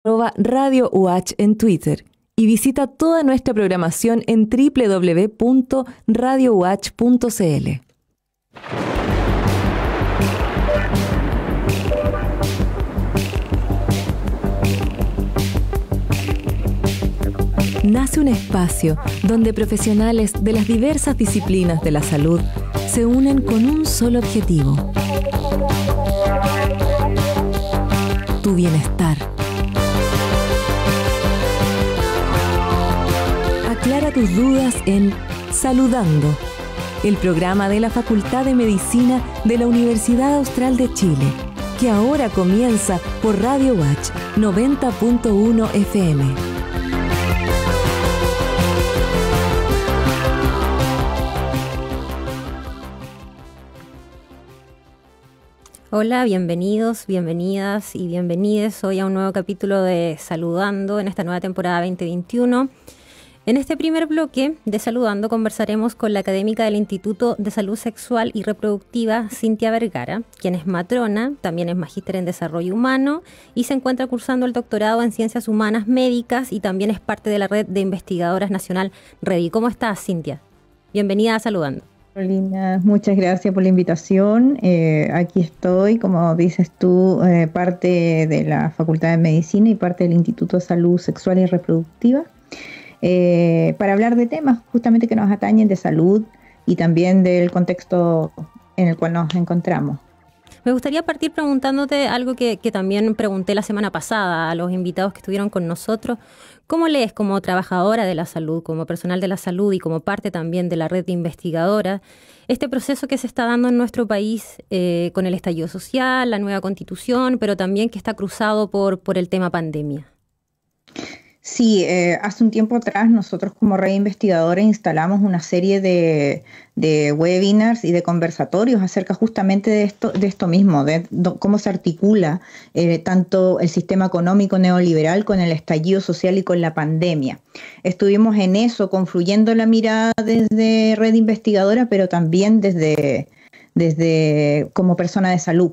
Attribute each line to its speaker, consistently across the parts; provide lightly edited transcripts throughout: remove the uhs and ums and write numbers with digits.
Speaker 1: Radio UH en Twitter y visita toda nuestra programación en www.radiouh.cl. Nace un espacio donde profesionales de las diversas disciplinas de la salud se unen con un solo objetivo: tu bienestar. Aclara tus dudas en Saludando, el programa de la Facultad de Medicina de la Universidad Austral de Chile, que ahora comienza por Radio UH 90.1 FM.
Speaker 2: Hola, bienvenidos, bienvenidas y bienvenides hoy a un nuevo capítulo de Saludando en esta nueva temporada 2021. En este primer bloque de Saludando conversaremos con la académica del Instituto de Salud Sexual y Reproductiva, Cintia Vergara, quien es matrona, también es magíster en Desarrollo Humano y se encuentra cursando el doctorado en Ciencias Humanas Médicas y también es parte de la red de investigadoras nacional REDI. ¿Cómo estás, Cintia? Bienvenida a Saludando.
Speaker 3: Carolina, muchas gracias por la invitación. Aquí estoy, como dices tú, parte de la Facultad de Medicina y parte del Instituto de Salud Sexual y Reproductiva, para hablar de temas justamente que nos atañen de salud y también del contexto en el cual nos encontramos.
Speaker 2: Me gustaría partir preguntándote algo que también pregunté la semana pasada a los invitados que estuvieron con nosotros. ¿Cómo lees como trabajadora de la salud, como personal de la salud y como parte también de la red de investigadoras, este proceso que se está dando en nuestro país con el estallido social, la nueva constitución, pero también que está cruzado por el tema pandemia?
Speaker 3: Sí, hace un tiempo atrás nosotros como red investigadora instalamos una serie de webinars y de conversatorios acerca justamente de esto mismo, de cómo se articula tanto el sistema económico neoliberal con el estallido social y con la pandemia. Estuvimos en eso, confluyendo la mirada desde red investigadora, pero también desde como persona de salud.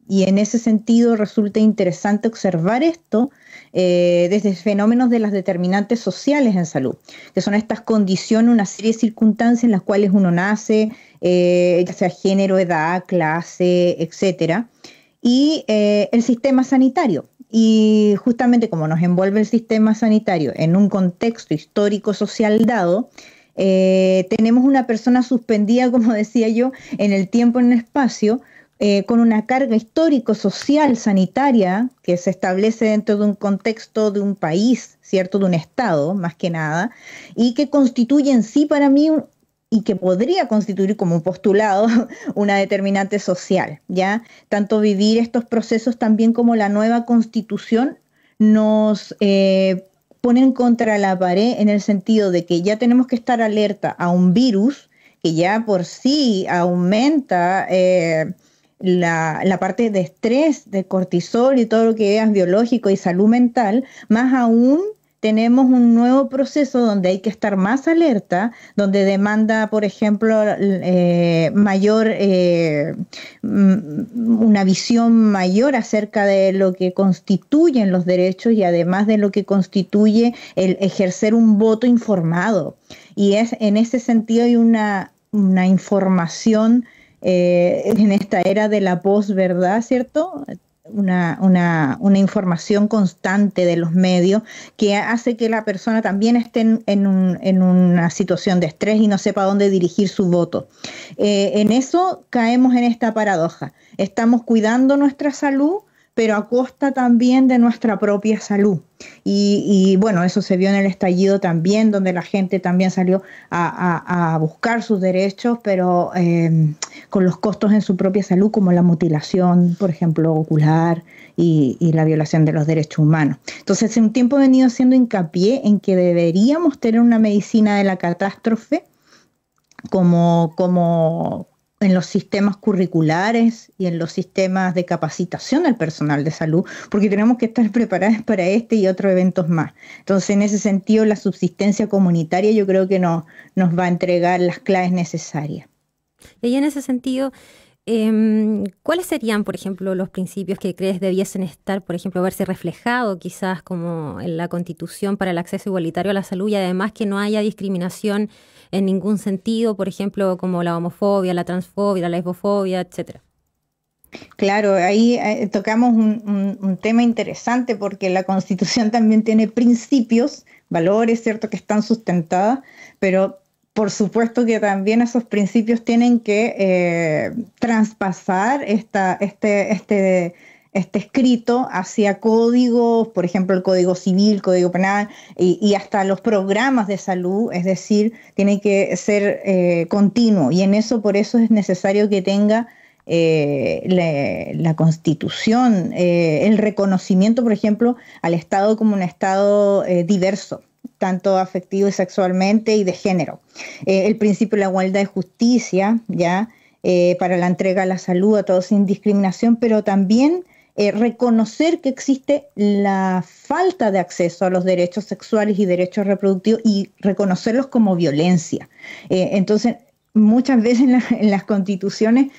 Speaker 3: Y en ese sentido resulta interesante observar esto desde fenómenos de las determinantes sociales en salud, que son estas condiciones, una serie de circunstancias en las cuales uno nace, ya sea género, edad, clase, etcétera, y el sistema sanitario. Y justamente como nos envuelve el sistema sanitario en un contexto histórico social dado, tenemos una persona suspendida, como decía yo, en el tiempo y en el espacio, con una carga histórico-social, sanitaria, que se establece dentro de un contexto de un país, ¿cierto? De un Estado, más que nada, y que constituye en sí para mí, y que podría constituir como un postulado, una determinante social, ¿ya? Tanto vivir estos procesos también como la nueva Constitución nos ponen contra la pared en el sentido de que ya tenemos que estar alerta a un virus que ya por sí aumenta la parte de estrés, de cortisol y todo lo que es biológico y salud mental, más aún tenemos un nuevo proceso donde hay que estar más alerta, donde demanda, por ejemplo, una visión mayor acerca de lo que constituyen los derechos y además de lo que constituye el ejercer un voto informado. Y en ese sentido hay una información en esta era de la posverdad, ¿cierto? Una información constante de los medios que hace que la persona también esté en una situación de estrés y no sepa dónde dirigir su voto. En eso caemos en esta paradoja. Estamos cuidando nuestra salud, pero a costa también de nuestra propia salud. Y bueno, eso se vio en el estallido también, donde la gente también salió a buscar sus derechos, pero con los costos en su propia salud, como la mutilación, por ejemplo, ocular y la violación de los derechos humanos. Entonces, hace un tiempo he venido haciendo hincapié en que deberíamos tener una medicina de la catástrofe como en los sistemas curriculares y en los sistemas de capacitación del personal de salud, porque tenemos que estar preparados para este y otros eventos más. Entonces, en ese sentido, la subsistencia comunitaria yo creo que nos va a entregar las claves necesarias.
Speaker 2: Y en ese sentido, ¿cuáles serían, por ejemplo, los principios que crees debiesen estar, por ejemplo, verse reflejado quizás como en la Constitución para el acceso igualitario a la salud y además que no haya discriminación en ningún sentido, por ejemplo, como la homofobia, la transfobia, la lesbofobia, etcétera?
Speaker 3: Claro, ahí tocamos un tema interesante porque la Constitución también tiene principios, valores, ¿cierto?, que están sustentados, pero por supuesto que también esos principios tienen que traspasar este escrito hacia códigos, por ejemplo, el Código Civil, Código Penal y hasta los programas de salud, es decir, tiene que ser continuo y en eso, por eso es necesario que tenga la Constitución, el reconocimiento, por ejemplo, al Estado como un Estado diverso, tanto afectivo y sexualmente y de género. El principio de la igualdad y justicia, ya, para la entrega a la salud a todos sin discriminación, pero también reconocer que existe la falta de acceso a los derechos sexuales y derechos reproductivos y reconocerlos como violencia. Entonces, muchas veces en las constituciones,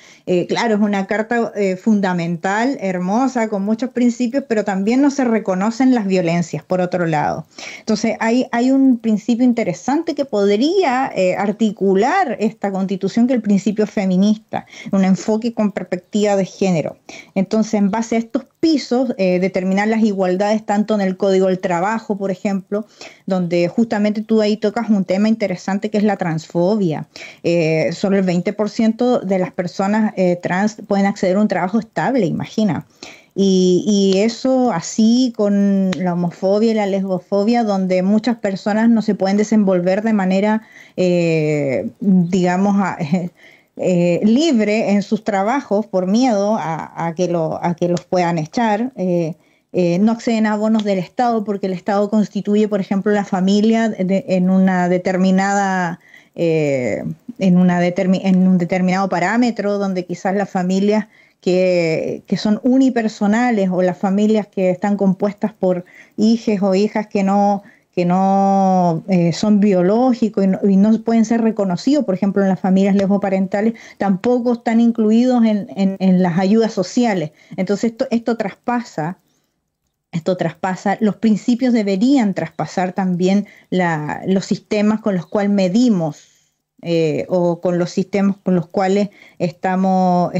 Speaker 3: claro, es una carta fundamental, hermosa, con muchos principios, pero también no se reconocen las violencias, por otro lado. Entonces, hay un principio interesante que podría articular esta constitución, que es el principio feminista, un enfoque con perspectiva de género. Entonces, en base a estos pisos, determinar las igualdades tanto en el Código del Trabajo, por ejemplo, donde justamente tú ahí tocas un tema interesante que es la transfobia. Solo el 20% de las personas trans pueden acceder a un trabajo estable, imagina. Y eso así con la homofobia y la lesbofobia, donde muchas personas no se pueden desenvolver de manera, digamos, libre en sus trabajos por miedo a que los puedan echar. No acceden a bonos del Estado porque el Estado constituye, por ejemplo, la familia en una determinada... en un determinado parámetro, donde quizás las familias que son unipersonales o las familias que están compuestas por hijos o hijas que no son biológicos y no pueden ser reconocidos, por ejemplo, en las familias lesboparentales, tampoco están incluidos en las ayudas sociales. Entonces esto traspasa, los principios deberían traspasar también los sistemas con los cuales medimos o con los sistemas con los cuales estamos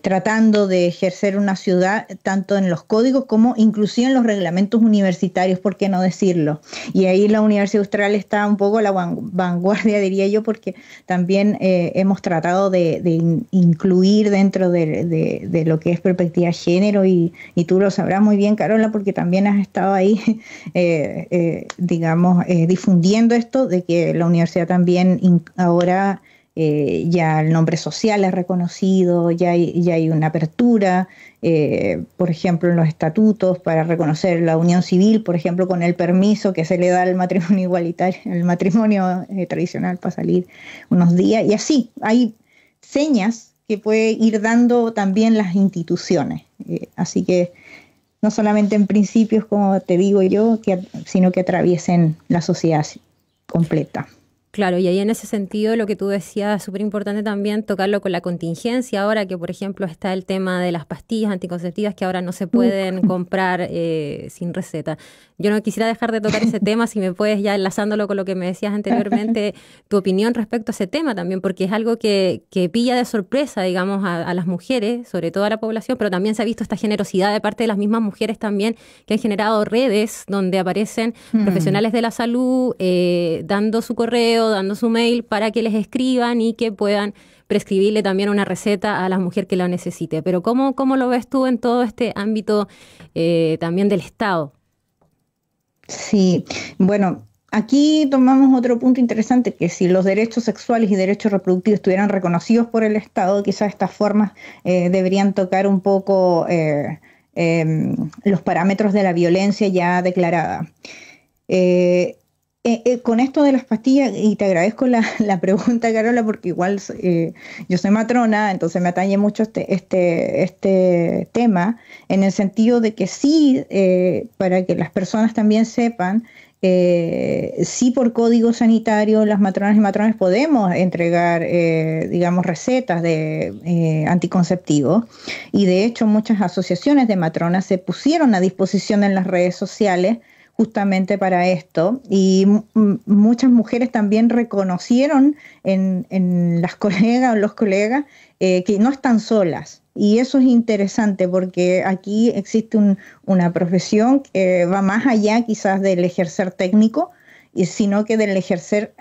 Speaker 3: tratando de ejercer una ciudad, tanto en los códigos como inclusive en los reglamentos universitarios, ¿por qué no decirlo? Y ahí la Universidad Austral está un poco a la vanguardia, diría yo, porque también hemos tratado de incluir dentro de lo que es perspectiva de género y tú lo sabrás muy bien, Carola, porque también has estado ahí, difundiendo esto, de que la universidad también ahora... ya el nombre social es reconocido, ya hay una apertura, por ejemplo, en los estatutos para reconocer la unión civil, por ejemplo, con el permiso que se le da al matrimonio igualitario, el matrimonio tradicional para salir unos días, y así hay señas que puede ir dando también las instituciones. Así que no solamente en principios, como te digo yo, sino que atraviesen la sociedad completa.
Speaker 2: Claro, y ahí en ese sentido lo que tú decías es súper importante también tocarlo con la contingencia ahora que, por ejemplo, está el tema de las pastillas anticonceptivas que ahora no se pueden comprar sin receta. Yo no quisiera dejar de tocar ese tema, si me puedes, ya enlazándolo con lo que me decías anteriormente, tu opinión respecto a ese tema también, porque es algo que pilla de sorpresa, digamos, a las mujeres, sobre todo a la población, pero también se ha visto esta generosidad de parte de las mismas mujeres también, que han generado redes donde aparecen profesionales de la salud dando su correo, dando su mail para que les escriban y que puedan prescribirle también una receta a la mujer que la necesite. Pero ¿cómo lo ves tú en todo este ámbito también del Estado?
Speaker 3: Sí, bueno, aquí tomamos otro punto interesante, que si los derechos sexuales y derechos reproductivos estuvieran reconocidos por el Estado, quizás estas formas deberían tocar un poco los parámetros de la violencia ya declarada. Con esto de las pastillas, y te agradezco la pregunta, Carola, porque igual yo soy matrona, entonces me atañe mucho este tema, en el sentido de que sí, para que las personas también sepan, sí, por código sanitario, las matronas y matrones podemos entregar, digamos, recetas de anticonceptivos, y de hecho muchas asociaciones de matronas se pusieron a disposición en las redes sociales justamente para esto, y muchas mujeres también reconocieron en las colegas o los colegas que no están solas. Y eso es interesante porque aquí existe una profesión que va más allá quizás del ejercer técnico, sino que del ejercer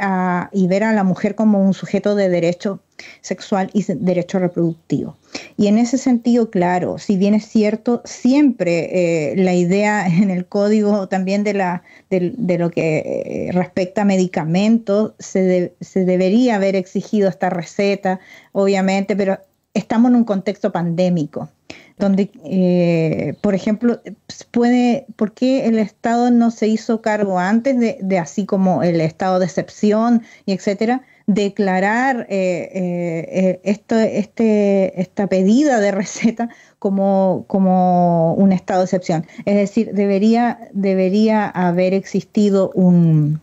Speaker 3: y ver a la mujer como un sujeto de derecho sexual y derecho reproductivo. Y en ese sentido, claro, si bien es cierto, siempre la idea en el código también de lo que respecta a medicamentos, se debería haber exigido esta receta, obviamente, pero estamos en un contexto pandémico, donde, por ejemplo, ¿por qué el Estado no se hizo cargo antes de así como el estado de excepción y etcétera, declarar esta pedida de receta como un estado de excepción? Es decir, debería haber existido un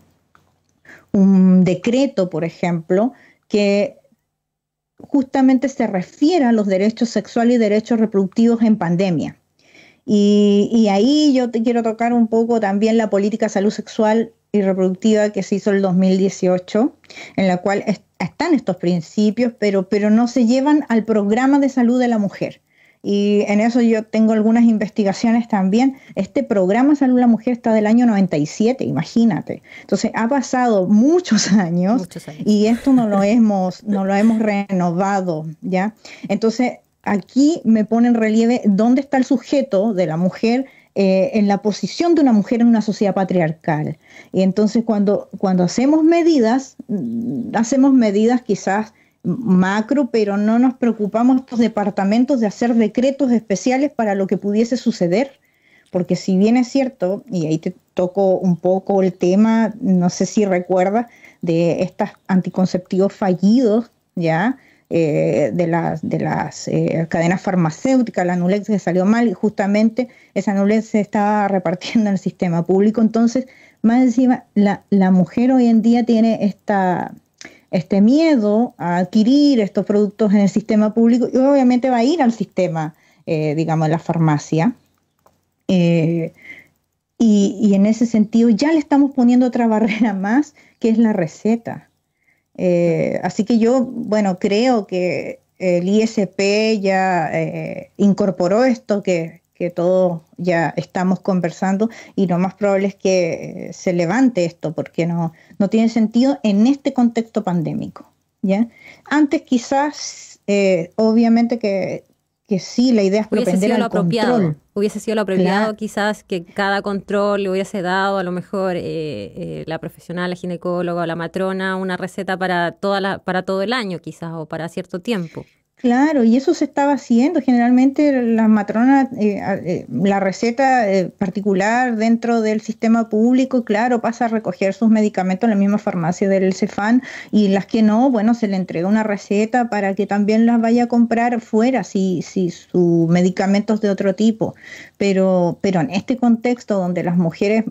Speaker 3: decreto, por ejemplo, que justamente se refiere a los derechos sexuales y derechos reproductivos en pandemia. Y ahí yo te quiero tocar un poco también la política de salud sexual y reproductiva que se hizo en el 2018, en la cual están estos principios, pero no se llevan al programa de salud de la mujer. Y en eso yo tengo algunas investigaciones también. Este programa de salud de la mujer está del año 97, imagínate. Entonces ha pasado muchos años y esto no lo hemos renovado, ¿ya? Entonces aquí me pone en relieve dónde está el sujeto de la mujer en la posición de una mujer en una sociedad patriarcal. Y entonces cuando hacemos medidas quizás macro, pero no nos preocupamos estos departamentos de hacer decretos especiales para lo que pudiese suceder, porque si bien es cierto, y ahí te toco un poco el tema, no sé si recuerdas, de estos anticonceptivos fallidos, ¿ya? De las cadenas farmacéuticas, la Nulex que salió mal, y justamente esa Nulex se estaba repartiendo en el sistema público. Entonces, más encima, la mujer hoy en día tiene este miedo a adquirir estos productos en el sistema público y obviamente va a ir al sistema, digamos, de la farmacia. Y en ese sentido ya le estamos poniendo otra barrera más, que es la receta. Así que yo, bueno, creo que el ISP ya incorporó esto que todos ya estamos conversando, y lo más probable es que se levante esto, porque no tiene sentido en este contexto pandémico, ¿ya? Antes quizás, obviamente que sí, la idea es propender al control.
Speaker 2: Hubiese sido lo apropiado, quizás que cada control le hubiese dado a lo mejor la profesional, la ginecóloga o la matrona una receta para todo el año quizás, o para cierto tiempo.
Speaker 3: Claro, y eso se estaba haciendo. Generalmente las matronas, la receta particular dentro del sistema público, claro, pasa a recoger sus medicamentos en la misma farmacia del Cefam, y las que no, bueno, se le entrega una receta para que también las vaya a comprar fuera si su medicamento es de otro tipo. Pero en este contexto donde las mujeres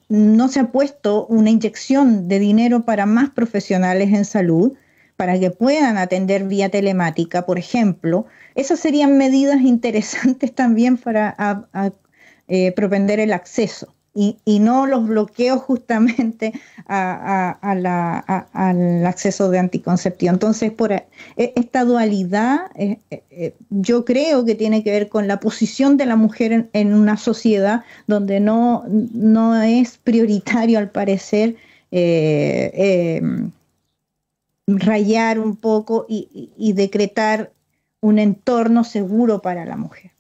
Speaker 3: no se ha puesto una inyección de dinero para más profesionales en salud, para que puedan atender vía telemática, por ejemplo, esas serían medidas interesantes también para propender el acceso y no los bloqueos justamente al acceso de anticonceptivo. Entonces, esta dualidad yo creo que tiene que ver con la posición de la mujer en una sociedad donde no es prioritario, al parecer, rayar un poco y decretar un entorno seguro para la mujer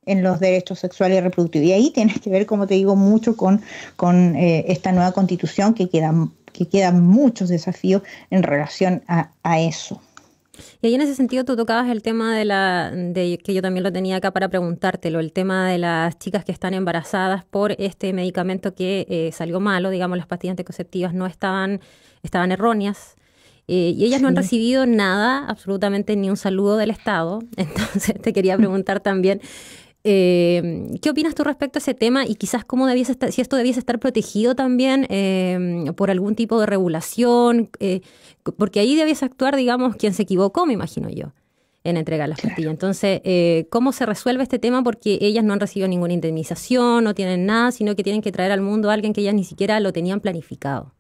Speaker 3: en los derechos sexuales y reproductivos. Y ahí tienes que ver, como te digo, mucho con esta nueva constitución, que quedan muchos desafíos en relación a eso.
Speaker 2: Y ahí en ese sentido tú tocabas el tema de que yo también lo tenía acá para preguntártelo, el tema de las chicas que están embarazadas por este medicamento que salió malo, digamos, las pastillas anticonceptivas estaban erróneas. Y ellas no han recibido nada, absolutamente ni un saludo del Estado. Entonces te quería preguntar también, ¿Qué opinas tú respecto a ese tema y quizás cómo debiese estar, si esto debiese estar protegido también por algún tipo de regulación? Porque ahí debiese actuar, digamos, quien se equivocó, me imagino yo, en entregar las pastillas. Entonces, ¿cómo se resuelve este tema? Porque ellas no han recibido ninguna indemnización, no tienen nada, sino que tienen que traer al mundo a alguien que ellas ni siquiera lo tenían planificado.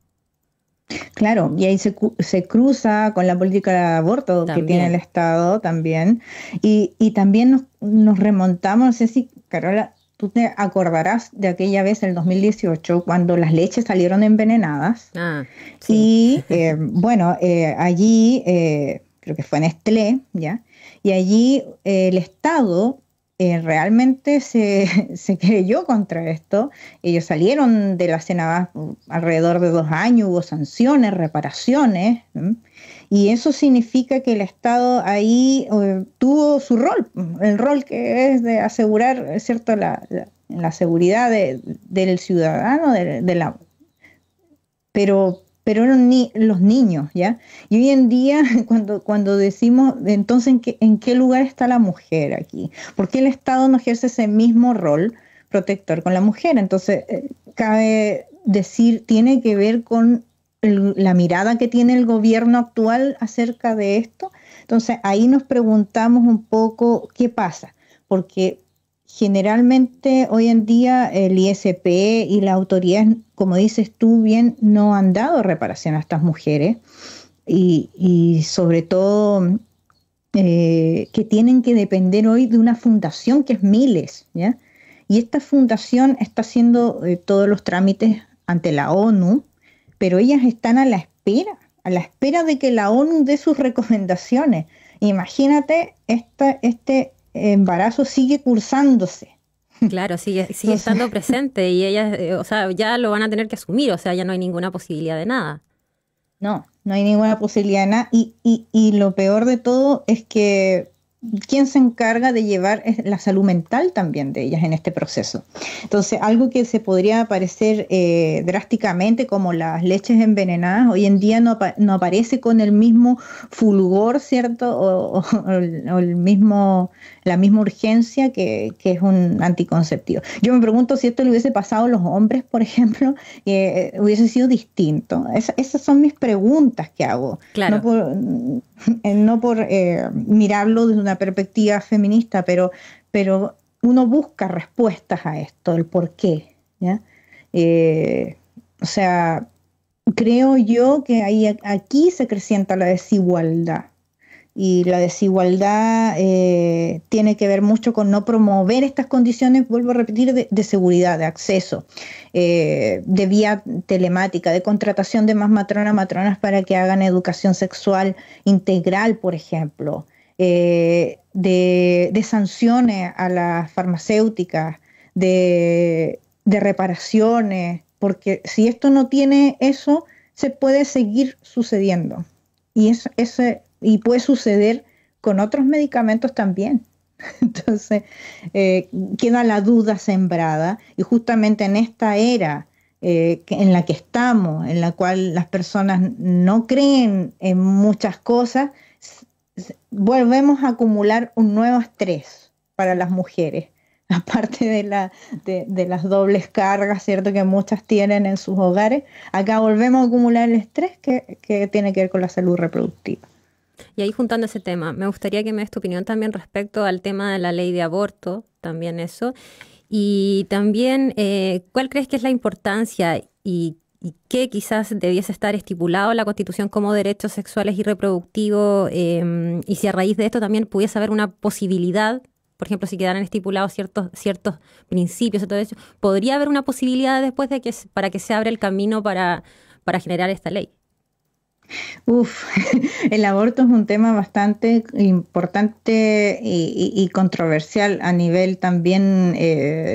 Speaker 3: Claro, y ahí se cruza con la política de aborto que tiene el Estado también. Y también nos remontamos, no sé si, Carola, tú te acordarás de aquella vez, el 2018, cuando las leches salieron envenenadas.
Speaker 2: Sí.
Speaker 3: Y allí, creo que fue Nestlé, ¿ya? Y allí el Estado realmente se creyó contra esto. Ellos salieron de la Senada alrededor de 2 años, hubo sanciones, reparaciones, y eso significa que el Estado ahí tuvo su rol, el rol que es de asegurar, ¿cierto?, la seguridad del ciudadano, pero eran los niños, ¿ya? Y hoy en día, cuando decimos, entonces, ¿en qué lugar está la mujer aquí? ¿Por qué el Estado no ejerce ese mismo rol protector con la mujer? Entonces, cabe decir, tiene que ver con la mirada que tiene el gobierno actual acerca de esto. Entonces, ahí nos preguntamos un poco qué pasa, porque generalmente hoy en día el ISP y las autoridades, como dices tú bien, no han dado reparación a estas mujeres y sobre todo que tienen que depender hoy de una fundación que es Miles, ¿ya? Y esta fundación está haciendo todos los trámites ante la ONU, pero ellas están a la espera de que la ONU dé sus recomendaciones. Imagínate, este embarazo sigue cursándose.
Speaker 2: Claro, sigue estando presente y ellas, ya lo van a tener que asumir, ya no hay ninguna posibilidad de nada.
Speaker 3: No hay ninguna posibilidad de nada. Y lo peor de todo es que ¿quién se encarga de llevar la salud mental también de ellas en este proceso? Entonces, algo que se podría parecer drásticamente como las leches envenenadas, hoy en día no aparece con el mismo fulgor, ¿cierto? O la misma urgencia que es un anticonceptivo. Yo me pregunto si esto le hubiese pasado a los hombres, por ejemplo, hubiese sido distinto. Esas son mis preguntas que hago.
Speaker 2: Claro.
Speaker 3: No por mirarlo desde una perspectiva feminista, pero uno busca respuestas a esto, el por qué, ¿ya? Creo yo que aquí se acrecienta la desigualdad, y la desigualdad tiene que ver mucho con no promover estas condiciones, vuelvo a repetir, de seguridad, de acceso, de vía telemática, de contratación de más matronas para que hagan educación sexual integral, por ejemplo, de sanciones a las farmacéuticas, de reparaciones, porque si esto no tiene eso, se puede seguir sucediendo. Y puede suceder con otros medicamentos también. Entonces, queda la duda sembrada, y justamente en esta era en la que estamos, en la cual las personas no creen en muchas cosas, volvemos a acumular un nuevo estrés para las mujeres, aparte de las dobles cargas, ¿cierto?, que muchas tienen en sus hogares. Acá volvemos a acumular el estrés que tiene que ver con la salud reproductiva.
Speaker 2: Y ahí, juntando ese tema, me gustaría que me des tu opinión también respecto al tema de la ley de aborto, también eso, y también ¿cuál crees que es la importancia y qué quizás debiese estar estipulado en la Constitución como derechos sexuales y reproductivos, y si a raíz de esto también pudiese haber una posibilidad, por ejemplo, si quedaran estipulados ciertos principios y todo eso, podría haber una posibilidad después para que se abra el camino para generar esta ley?
Speaker 3: El aborto es un tema bastante importante y controversial a nivel también,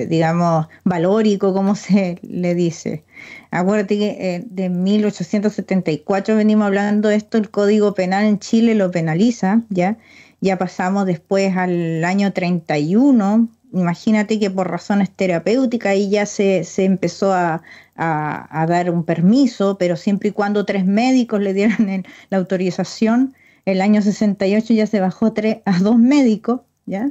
Speaker 3: digamos, valórico, como se le dice. Acuérdate que de 1874 venimos hablando de esto, el Código Penal en Chile lo penaliza, ya pasamos después al año 31. Imagínate que por razones terapéuticas ahí ya se empezó a dar un permiso, pero siempre y cuando 3 médicos le dieran la autorización. El año 68 ya se bajó a 2 médicos, ¿ya?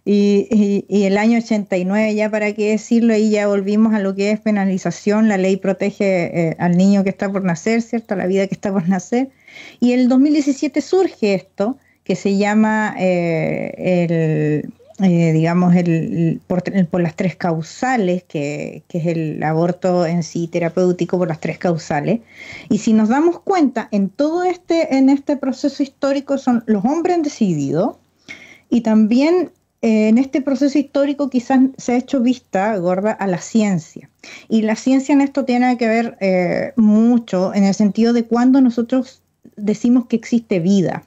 Speaker 3: Y el año 89, ya para qué decirlo, ahí ya volvimos a lo que es penalización. La ley protege al niño que está por nacer, ¿cierto? A la vida que está por nacer. Y en el 2017 surge esto, que se llama por las tres causales, que es el aborto en sí terapéutico por las tres causales. Y si nos damos cuenta, en este proceso histórico son los hombres han decidido, y también en este proceso histórico quizás se ha hecho vista gorda a la ciencia. Y la ciencia en esto tiene que ver mucho en el sentido de cuando nosotros decimos que existe vida.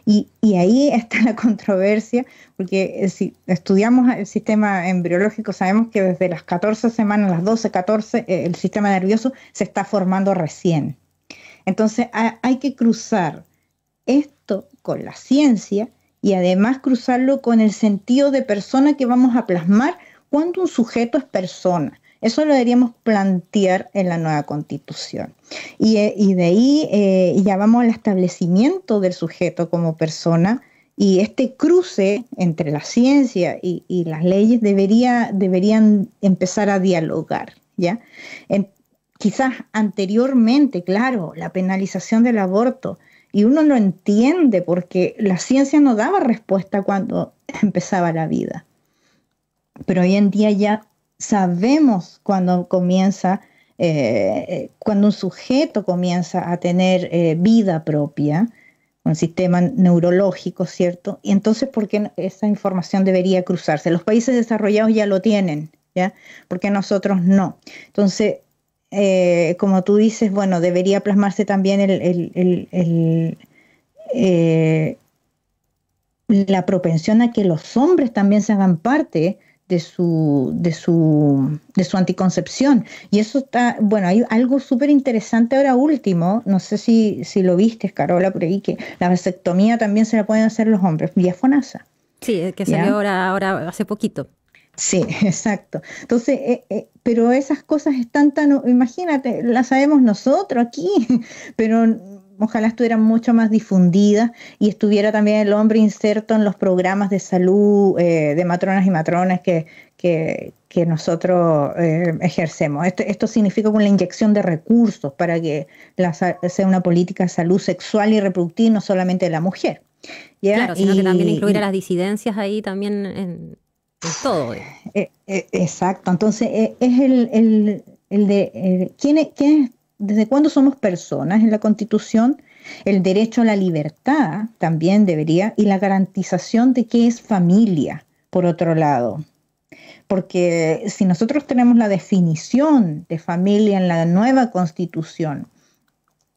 Speaker 3: Y ahí está la controversia, porque si estudiamos el sistema embriológico sabemos que desde las 14 semanas, las 12, 14, el sistema nervioso se está formando recién. Entonces hay que cruzar esto con la ciencia y además cruzarlo con el sentido de persona que vamos a plasmar cuando un sujeto es persona. Eso lo deberíamos plantear en la nueva Constitución. Y de ahí ya vamos al establecimiento del sujeto como persona, y este cruce entre la ciencia y las leyes deberían empezar a dialogar, ¿ya? Quizás anteriormente, claro, la penalización del aborto, y uno lo entiende porque la ciencia no daba respuesta cuando empezaba la vida. Pero hoy en día ya sabemos cuando un sujeto comienza a tener vida propia, un sistema neurológico, ¿cierto? Y entonces, ¿por qué esa información debería cruzarse? Los países desarrollados ya lo tienen, ¿ya? ¿Por qué nosotros no? Entonces, como tú dices, bueno, debería plasmarse también la propensión a que los hombres también se hagan parte de su anticoncepción. Y eso está, bueno, hay algo súper interesante ahora último, no sé si lo viste, Carola, por ahí, que la vasectomía también se la pueden hacer los hombres, vía FONASA.
Speaker 2: Sí, que salió ahora hace poquito.
Speaker 3: Sí, exacto. Entonces, pero esas cosas están imagínate, las sabemos nosotros aquí, pero ojalá estuvieran mucho más difundidas y estuviera también el hombre inserto en los programas de salud de matronas y matrones que nosotros ejercemos. Esto significa con la inyección de recursos para que sea una política de salud sexual y reproductiva, no solamente de la mujer, ¿ya?
Speaker 2: Claro, sino que también incluir a las disidencias ahí también en todo.
Speaker 3: Exacto. Entonces, es ¿quién es? ¿Desde cuándo somos personas en la Constitución? El derecho a la libertad también debería, y la garantización de qué es familia, por otro lado. Porque si nosotros tenemos la definición de familia en la nueva Constitución,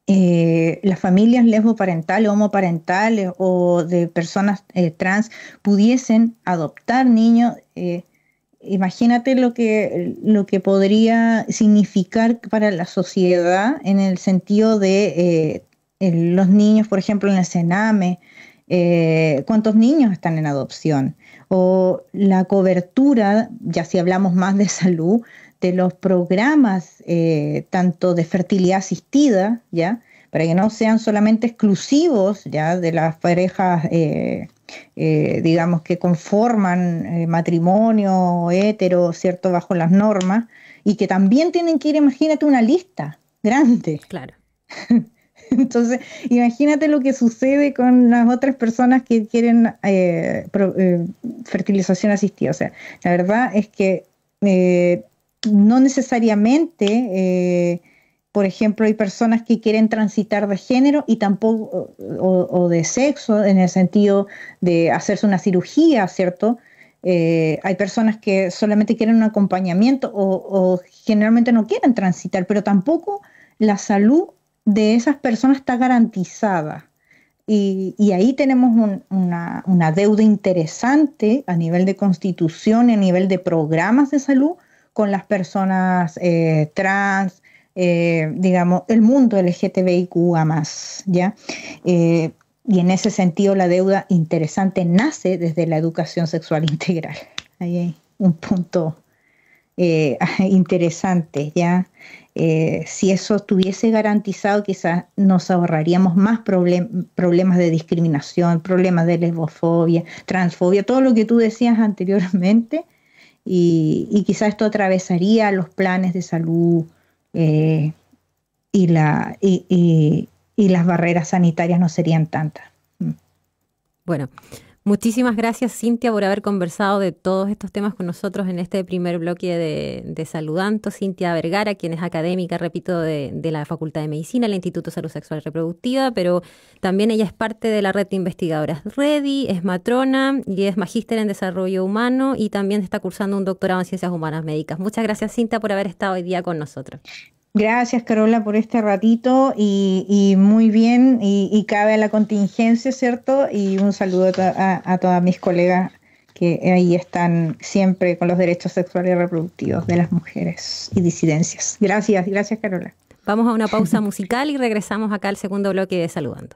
Speaker 3: las familias lesboparentales, homoparentales o de personas trans pudiesen adoptar niños, imagínate lo que podría significar para la sociedad en el sentido de los niños, por ejemplo, en el Sename, cuántos niños están en adopción, o la cobertura, ya si hablamos más de salud, de los programas tanto de fertilidad asistida, ¿ya? Para que no sean solamente exclusivos, ¿ya? De las parejas digamos que conforman matrimonio hetero, ¿cierto? Bajo las normas, y que también tienen que ir, imagínate, una lista grande.
Speaker 2: Claro.
Speaker 3: Entonces, imagínate lo que sucede con las otras personas que quieren fertilización asistida. O sea, la verdad es que no necesariamente, por ejemplo, hay personas que quieren transitar de género y tampoco, o de sexo, en el sentido de hacerse una cirugía, ¿cierto? Hay personas que solamente quieren un acompañamiento o generalmente no quieren transitar, pero tampoco la salud de esas personas está garantizada. Y ahí tenemos una deuda interesante a nivel de Constitución y a nivel de programas de salud con las personas trans, digamos, el mundo LGTBIQA+, ¿ya? Y en ese sentido la deuda interesante nace desde la educación sexual integral. Ahí hay un punto interesante, ¿ya? Si eso estuviese garantizado, quizás nos ahorraríamos más problemas de discriminación, problemas de lesbofobia, transfobia, todo lo que tú decías anteriormente, y quizás esto atravesaría los planes de salud eh, y las barreras sanitarias no serían tantas.
Speaker 2: Bueno, muchísimas gracias, Cintia, por haber conversado de todos estos temas con nosotros en este primer bloque de Saludando. Cintia Vergara, quien es académica, repito, de la Facultad de Medicina, del Instituto de Salud Sexual y Reproductiva, pero también ella es parte de la red de investigadoras REDI, es matrona y es magíster en desarrollo humano y también está cursando un doctorado en ciencias humanas médicas. Muchas gracias, Cintia, por haber estado hoy día con nosotros.
Speaker 3: Gracias, Carola, por este ratito y muy bien, y cabe a la contingencia, ¿cierto? Y un saludo a todas mis colegas que ahí están siempre con los derechos sexuales y reproductivos de las mujeres y disidencias. Gracias, gracias, Carola.
Speaker 2: Vamos a una pausa musical y regresamos acá al segundo bloque de Saludando.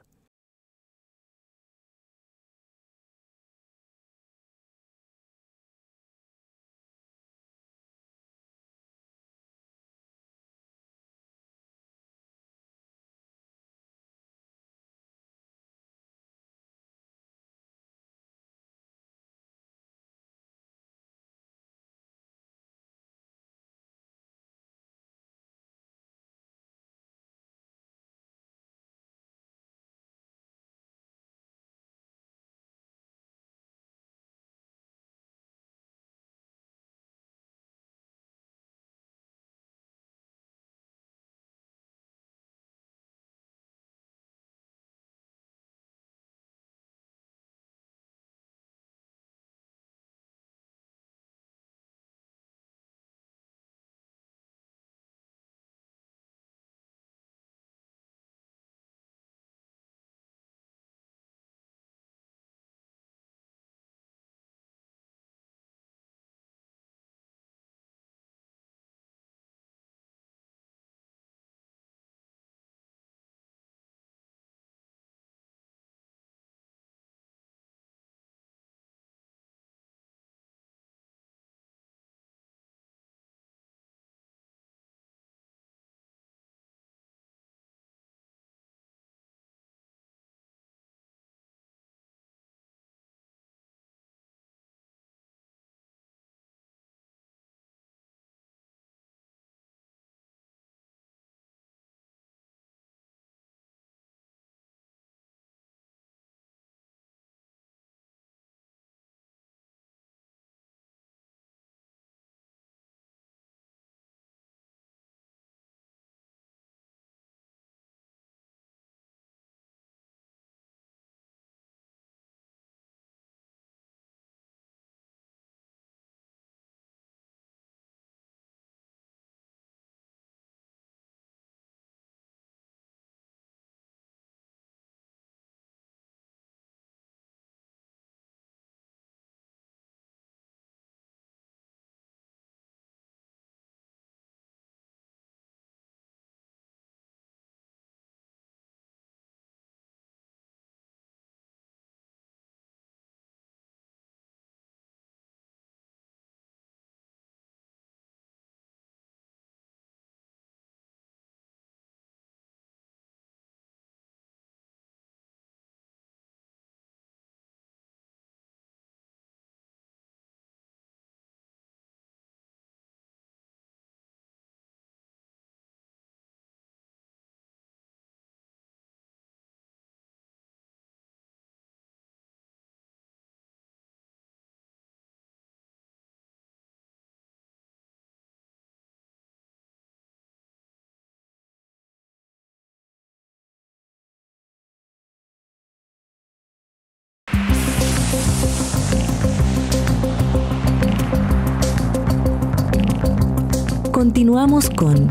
Speaker 1: Continuamos con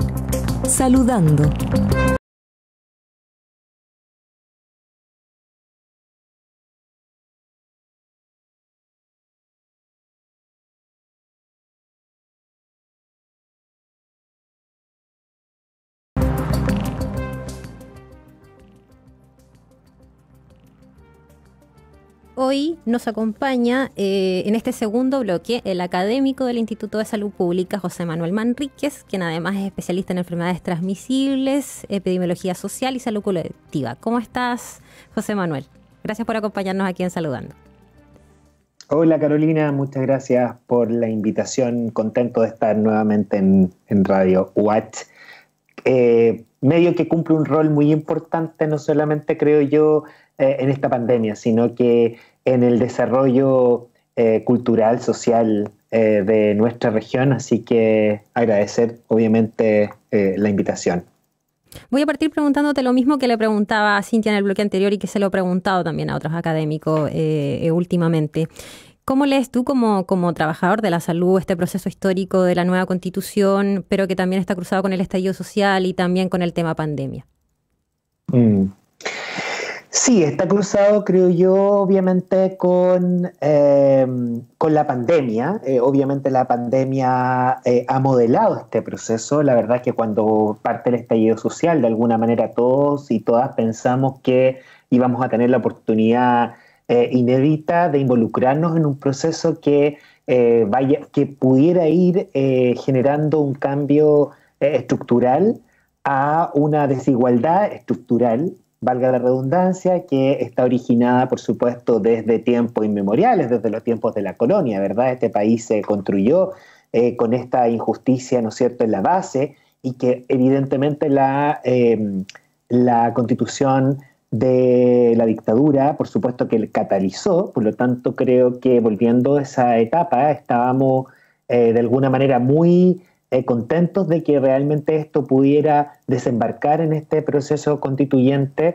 Speaker 1: Saludando.
Speaker 2: hoy nos acompaña en este segundo bloque el académico del Instituto de Salud Pública, José Manuel Manríquez, quien además es especialista en enfermedades transmisibles, epidemiología social y salud colectiva. ¿Cómo estás, José Manuel? Gracias por acompañarnos aquí en Saludando.
Speaker 4: Hola Carolina, muchas gracias por la invitación. Contento de estar nuevamente en Radio Watch. Medio que cumple un rol muy importante, no solamente creo yo en esta pandemia, sino que en el desarrollo cultural, social de nuestra región. Así que agradecer obviamente la invitación.
Speaker 2: Voy a partir preguntándote lo mismo que le preguntaba a Cintia en el bloque anterior y que se lo he preguntado también a otros académicos últimamente. ¿Cómo lees tú como trabajador de la salud este proceso histórico de la nueva Constitución, pero que también está cruzado con el estallido social y también con el tema pandemia?
Speaker 4: Sí, está cruzado, creo yo, obviamente con la pandemia. Obviamente la pandemia ha modelado este proceso. La verdad es que cuando parte el estallido social, de alguna manera todos y todas pensamos que íbamos a tener la oportunidad inédita de involucrarnos en un proceso que pudiera ir generando un cambio estructural a una desigualdad estructural, valga la redundancia, que está originada, por supuesto, desde tiempos inmemoriales, desde los tiempos de la colonia, ¿verdad? Este país se construyó con esta injusticia, ¿no es cierto?, en la base, y que evidentemente la Constitución de la dictadura, por supuesto que catalizó. Por lo tanto creo que volviendo a esa etapa estábamos de alguna manera muy contentos de que realmente esto pudiera desembarcar en este proceso constituyente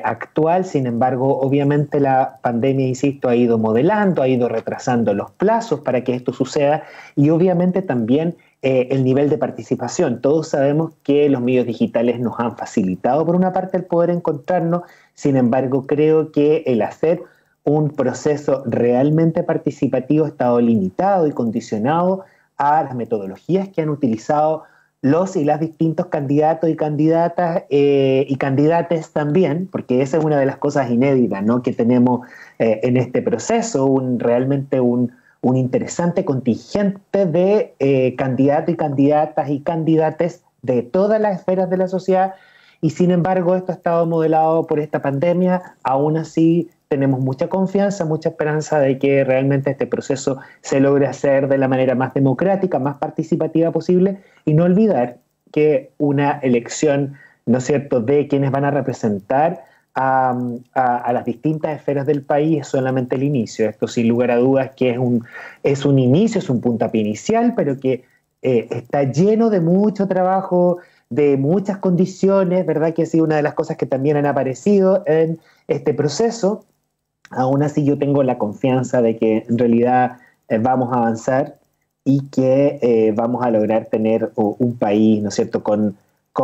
Speaker 4: actual. Sin embargo, obviamente la pandemia, insisto, ha ido modelando, ha ido retrasando los plazos para que esto suceda, y obviamente también el nivel de participación. Todos sabemos que los medios digitales nos han facilitado por una parte el poder encontrarnos. Sin embargo, creo que el hacer un proceso realmente participativo ha estado limitado y condicionado a las metodologías que han utilizado los y las distintos candidatos y candidatas y candidates también, porque esa es una de las cosas inéditas, ¿no?, que tenemos en este proceso, realmente un interesante contingente de candidatos y candidatas y candidates de todas las esferas de la sociedad, y sin embargo esto ha estado modelado por esta pandemia. Aún así tenemos mucha confianza, mucha esperanza de que realmente este proceso se logre hacer de la manera más democrática, más participativa posible, y no olvidar que una elección, ¿no es cierto?, de quienes van a representar a las distintas esferas del país es solamente el inicio. Esto sin lugar a dudas que es un inicio, es un puntapié inicial, pero que está lleno de mucho trabajo, de muchas condiciones, ¿verdad?, que ha sido una de las cosas que también han aparecido en este proceso. Aún así yo tengo la confianza de que en realidad vamos a avanzar y que vamos a lograr tener un país, ¿no es cierto?, con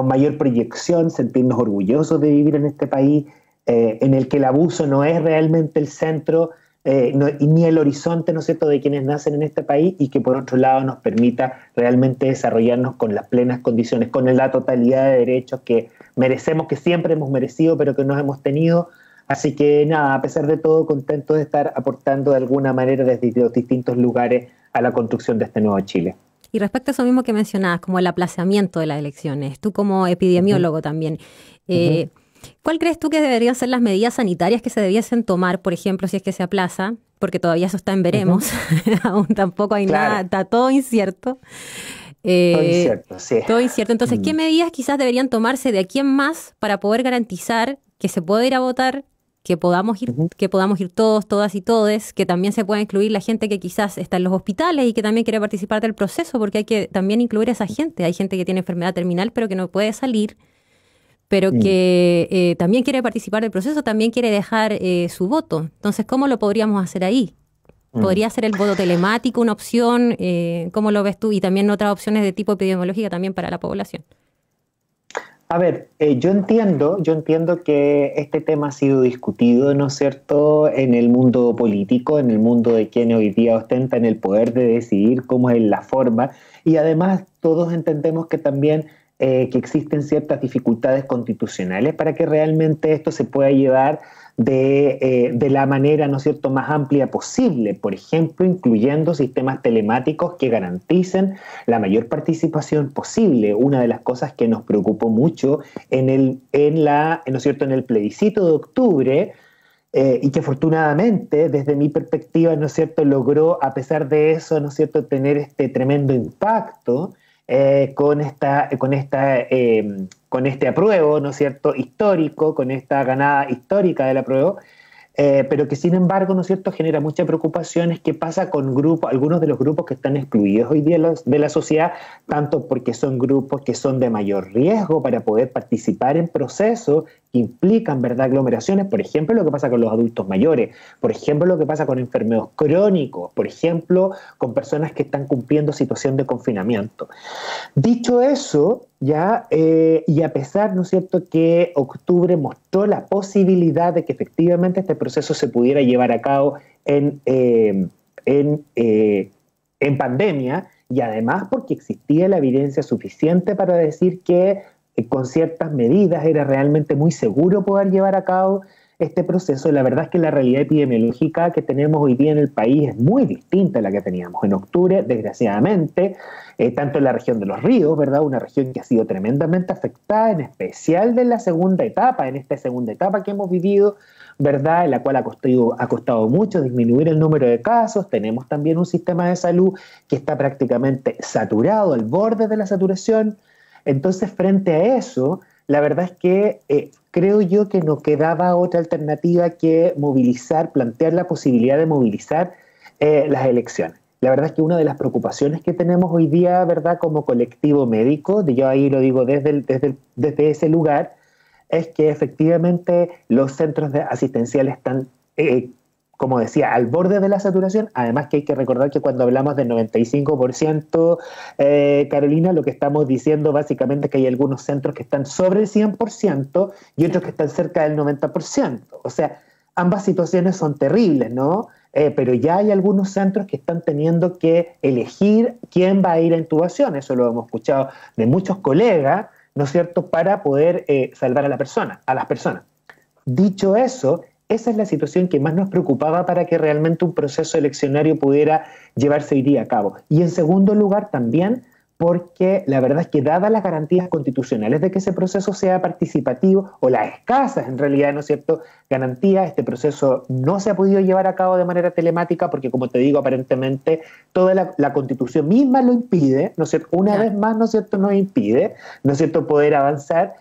Speaker 4: mayor proyección, sentirnos orgullosos de vivir en este país, en el que el abuso no es realmente el centro ni el horizonte, ¿no es cierto?, de quienes nacen en este país, y que por otro lado nos permita realmente desarrollarnos con las plenas condiciones, con la totalidad de derechos que merecemos, que siempre hemos merecido, pero que no hemos tenido. Así que nada, a pesar de todo, contento de estar aportando de alguna manera desde los distintos lugares a la construcción de este nuevo Chile.
Speaker 2: Y respecto a eso mismo que mencionabas, como el aplazamiento de las elecciones, tú como epidemiólogo también, ¿cuál crees tú que deberían ser las medidas sanitarias que se debiesen tomar, por ejemplo, si es que se aplaza? Porque todavía eso está en veremos, aún tampoco hay nada, está todo incierto.
Speaker 4: Todo incierto, sí.
Speaker 2: Todo incierto. Entonces, ¿qué medidas quizás deberían tomarse de aquí en más para poder garantizar que se pueda ir a votar, que podamos ir todos, todas y todes, que también se pueda incluir la gente que quizás está en los hospitales y que también quiere participar del proceso, porque hay que también incluir a esa gente? Hay gente que tiene enfermedad terminal pero que no puede salir, pero que también quiere participar del proceso, también quiere dejar su voto. Entonces, ¿cómo lo podríamos hacer ahí? ¿Podría ser el voto telemático una opción? ¿Cómo lo ves tú? Y también otras opciones de tipo epidemiológica también para la población.
Speaker 4: A ver, yo entiendo que este tema ha sido discutido, ¿no es cierto?, en el mundo político, en el mundo de quienes hoy día ostentan el poder de decidir cómo es la forma, y además todos entendemos que también que existen ciertas dificultades constitucionales para que realmente esto se pueda llevar de la manera, ¿no es cierto?, más amplia posible, por ejemplo, incluyendo sistemas telemáticos que garanticen la mayor participación posible. Una de las cosas que nos preocupó mucho ¿no es cierto?, en el plebiscito de octubre, y que afortunadamente, desde mi perspectiva, ¿no es cierto?, logró, a pesar de eso, ¿no es cierto?, tener este tremendo impacto con este apruebo, ¿no es cierto?, histórico, con esta ganada histórica del apruebo, pero que sin embargo, ¿no es cierto?, genera mucha preocupación. Es qué pasa con algunos de los grupos que están excluidos hoy día de la sociedad, tanto porque son grupos que son de mayor riesgo para poder participar en procesos que implican, ¿verdad?, aglomeraciones, por ejemplo, lo que pasa con los adultos mayores, por ejemplo, lo que pasa con enfermos crónicos, por ejemplo, con personas que están cumpliendo situación de confinamiento. Dicho eso, ya, y a pesar, ¿no es cierto?, que octubre mostró la posibilidad de que efectivamente este proceso se pudiera llevar a cabo en pandemia, y además porque existía la evidencia suficiente para decir que con ciertas medidas era realmente muy seguro poder llevar a cabo este proceso. La verdad es que la realidad epidemiológica que tenemos hoy día en el país es muy distinta a la que teníamos en octubre, desgraciadamente, tanto en la región de los ríos, ¿verdad?, una región que ha sido tremendamente afectada, en especial de la segunda etapa, en esta segunda etapa que hemos vivido, ¿verdad?, en la cual ha costado mucho disminuir el número de casos. Tenemos también un sistema de salud que está prácticamente saturado, al borde de la saturación. Entonces, frente a eso, la verdad es que creo yo que no quedaba otra alternativa que plantear la posibilidad de movilizar las elecciones. La verdad es que una de las preocupaciones que tenemos hoy día, ¿verdad?, como colectivo médico, yo ahí lo digo desde ese lugar, es que efectivamente los centros asistenciales están, como decía, al borde de la saturación. Además que hay que recordar que cuando hablamos del 95%, Carolina, lo que estamos diciendo básicamente es que hay algunos centros que están sobre el 100% y otros que están cerca del 90%. O sea, ambas situaciones son terribles, ¿no? Pero ya hay algunos centros que están teniendo que elegir quién va a ir a intubación. Eso lo hemos escuchado de muchos colegas, ¿no es cierto?, para poder salvar a las personas. Dicho eso, esa es la situación que más nos preocupaba para que realmente un proceso eleccionario pudiera llevarse hoy día a cabo. Y en segundo lugar también porque la verdad es que dadas las garantías constitucionales de que ese proceso sea participativo, o las escasas en realidad, ¿no es cierto?, garantías, este proceso no se ha podido llevar a cabo de manera telemática porque, como te digo, aparentemente toda la Constitución misma lo impide, ¿no es cierto?, una vez más, ¿no es cierto?, nos impide, ¿no es cierto?, poder avanzar.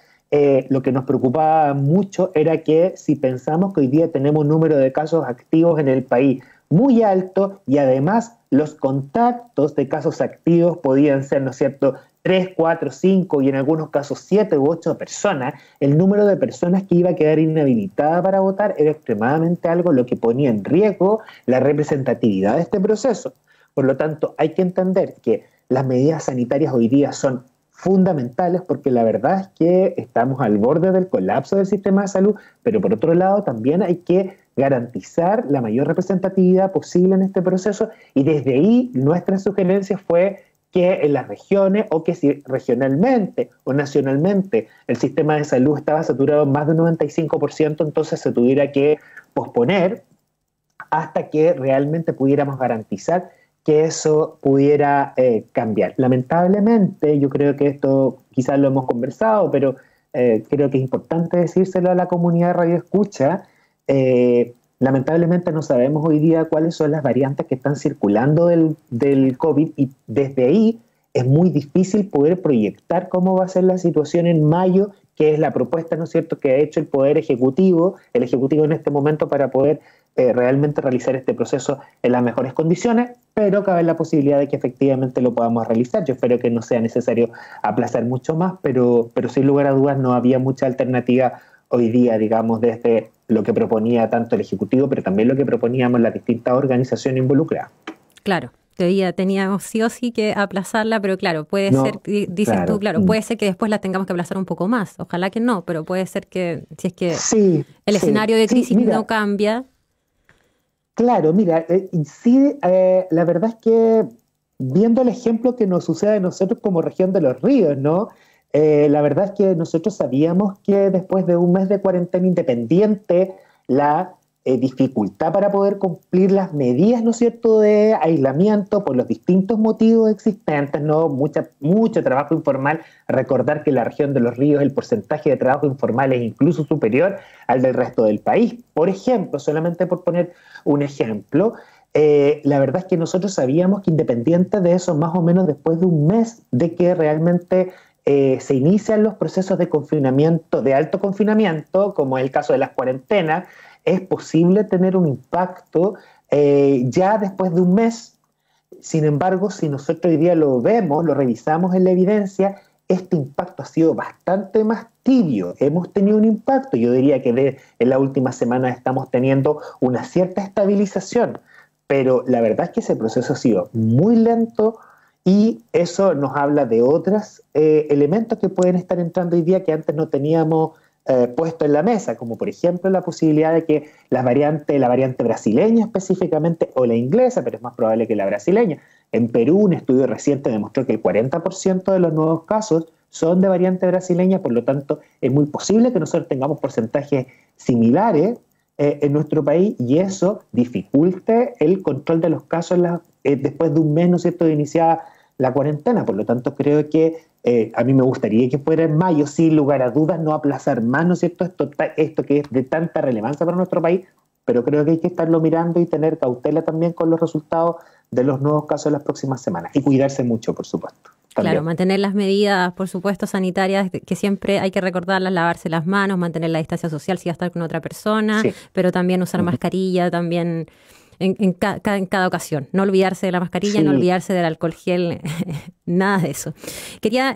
Speaker 4: Lo que nos preocupaba mucho era que si pensamos que hoy día tenemos un número de casos activos en el país muy alto y además los contactos de casos activos podían ser, ¿no es cierto?, 3, 4, 5 y en algunos casos 7 u 8 personas, el número de personas que iba a quedar inhabilitada para votar era extremadamente algo lo que ponía en riesgo la representatividad de este proceso. Por lo tanto, hay que entender que las medidas sanitarias hoy día son fundamentales porque la verdad es que estamos al borde del colapso del sistema de salud, pero por otro lado también hay que garantizar la mayor representatividad posible en este proceso, y desde ahí nuestra sugerencia fue que en las regiones, o que si regionalmente o nacionalmente el sistema de salud estaba saturado en más de un 95%, entonces se tuviera que posponer hasta que realmente pudiéramos garantizar que eso pudiera cambiar. Lamentablemente, yo creo que esto quizás lo hemos conversado, pero creo que es importante decírselo a la comunidad de Radio Escucha. Lamentablemente no sabemos hoy día cuáles son las variantes que están circulando del COVID, y desde ahí es muy difícil poder proyectar cómo va a ser la situación en mayo, que es la propuesta, ¿no es cierto?, que ha hecho el Poder Ejecutivo, en este momento, para poder realmente realizar este proceso en las mejores condiciones, pero cabe la posibilidad de que efectivamente lo podamos realizar. Yo espero que no sea necesario aplazar mucho más, pero sin lugar a dudas no había mucha alternativa hoy día, digamos, desde lo que proponía tanto el Ejecutivo, pero también lo que proponíamos las distintas organizaciones involucradas.
Speaker 2: Claro. Teníamos sí o sí que aplazarla, pero claro, puede ser, dices claro. Tú, claro, puede ser que después la tengamos que aplazar un poco más. Ojalá que no, pero puede ser que, si es que el escenario de crisis no cambia.
Speaker 4: Claro, mira, la verdad es que viendo el ejemplo que nos sucede a nosotros como región de los ríos, ¿no? la verdad es que nosotros sabíamos que después de un mes de cuarentena independiente, la dificultad para poder cumplir las medidas, ¿no es cierto?, de aislamiento por los distintos motivos existentes, ¿no? Mucho trabajo informal. Recordar que en la región de Los Ríos el porcentaje de trabajo informal es incluso superior al del resto del país. Por ejemplo, solamente por poner un ejemplo, la verdad es que nosotros sabíamos que independiente de eso, más o menos después de un mes de que realmente se inician los procesos de confinamiento, de alto confinamiento, como es el caso de las cuarentenas, es posible tener un impacto ya después de un mes. Sin embargo, si nosotros hoy día lo vemos, lo revisamos en la evidencia, este impacto ha sido bastante más tibio. Hemos tenido un impacto, yo diría que en la última semana estamos teniendo una cierta estabilización, pero la verdad es que ese proceso ha sido muy lento y eso nos habla de otros elementos que pueden estar entrando hoy día que antes no teníamos puesto en la mesa, como por ejemplo la posibilidad de que la variante brasileña específicamente, o la inglesa, pero es más probable que la brasileña. En Perú, un estudio reciente demostró que el 40% de los nuevos casos son de variante brasileña, por lo tanto es muy posible que nosotros tengamos porcentajes similares en nuestro país, y eso dificulte el control de los casos después de un mes, ¿no es cierto?, de iniciada la cuarentena. Por lo tanto, creo que a mí me gustaría que fuera en mayo, sin lugar a dudas, no aplazar más, ¿no es cierto?, esto que es de tanta relevancia para nuestro país, pero creo que hay que estarlo mirando y tener cautela también con los resultados de los nuevos casos en las próximas semanas, y cuidarse mucho, por supuesto. También.
Speaker 2: Claro, mantener las medidas, por supuesto, sanitarias, que siempre hay que recordarlas, lavarse las manos, mantener la distancia social si va a estar con otra persona, sí, pero también usar mascarilla, también en cada ocasión. No olvidarse de la mascarilla, sí, no olvidarse del alcohol gel, nada de eso. Quería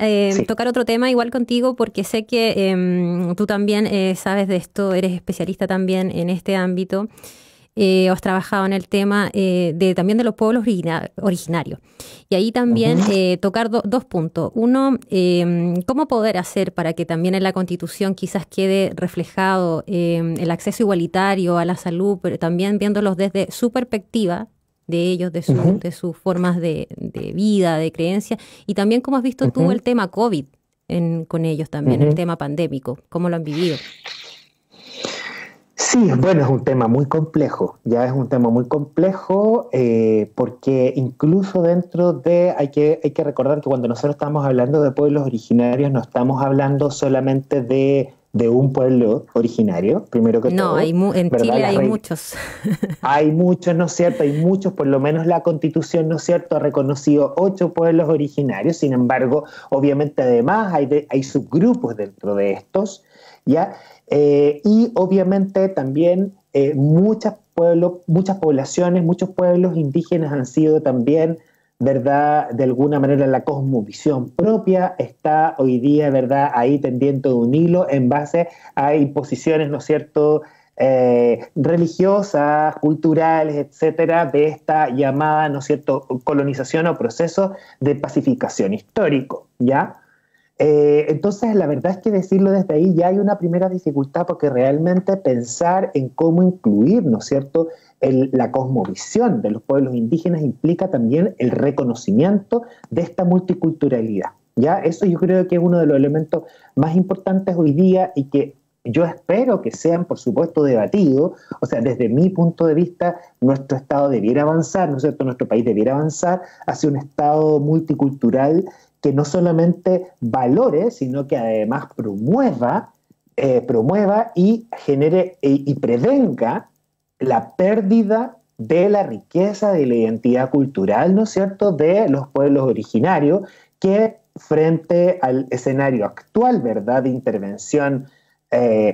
Speaker 2: tocar otro tema igual contigo, porque sé que tú también sabes de esto, eres especialista también en este ámbito. Has trabajado en el tema también de los pueblos originarios. Y ahí también tocar dos puntos. Uno, cómo poder hacer para que también en la Constitución quizás quede reflejado el acceso igualitario a la salud, pero también viéndolos desde su perspectiva de ellos, de sus formas de vida, de creencia, y también cómo has visto tú el tema COVID con ellos también, el tema pandémico, cómo lo han vivido.
Speaker 4: Sí, bueno, es un tema muy complejo, porque incluso dentro de, hay que recordar que cuando nosotros estamos hablando de pueblos originarios, no estamos hablando solamente de un pueblo originario, primero que todo.
Speaker 2: No, en Chile hay muchos.
Speaker 4: Hay muchos, ¿no es cierto? Hay muchos, por lo menos la Constitución, ¿no es cierto?, ha reconocido 8 pueblos originarios. Sin embargo, obviamente además hay subgrupos dentro de estos, ¿ya? Y obviamente también muchas poblaciones, muchos pueblos indígenas han sido también, ¿verdad?, de alguna manera la cosmovisión propia está hoy día, ¿verdad?, ahí tendiendo un hilo en base a imposiciones, ¿no es cierto?, religiosas, culturales, etcétera, de esta llamada, ¿no es cierto?, colonización o proceso de pacificación histórico, ¿ya? Entonces, la verdad es que decirlo desde ahí ya hay una primera dificultad, porque realmente pensar en cómo incluir, ¿no es cierto?, la cosmovisión de los pueblos indígenas implica también el reconocimiento de esta multiculturalidad, ¿ya? Eso yo creo que es uno de los elementos más importantes hoy día y que yo espero que sean, por supuesto, debatidos. O sea, desde mi punto de vista, nuestro Estado debiera avanzar, ¿no es cierto?, nuestro país debiera avanzar hacia un Estado multicultural que no solamente valore, sino que además promueva y genere y prevenga la pérdida de la riqueza de la identidad cultural, ¿no es cierto?, de los pueblos originarios, que frente al escenario actual, ¿verdad?, de intervención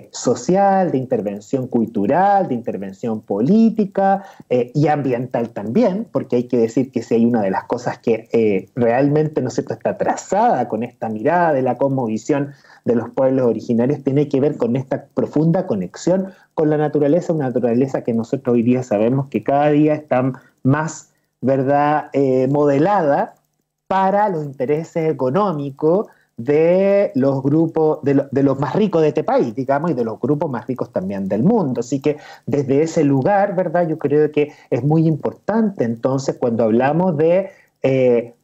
Speaker 4: social, de intervención cultural, de intervención política y ambiental también, porque hay que decir que si hay una de las cosas que realmente, ¿no es cierto?, está trazada con esta mirada de la cosmovisión de los pueblos originarios, tiene que ver con esta profunda conexión con la naturaleza, una naturaleza que nosotros hoy día sabemos que cada día está más, ¿verdad?, modelada para los intereses económicos de los grupos, de los más ricos de este país, digamos, y de los grupos más ricos también del mundo. Así que desde ese lugar, ¿verdad?, yo creo que es muy importante entonces cuando hablamos de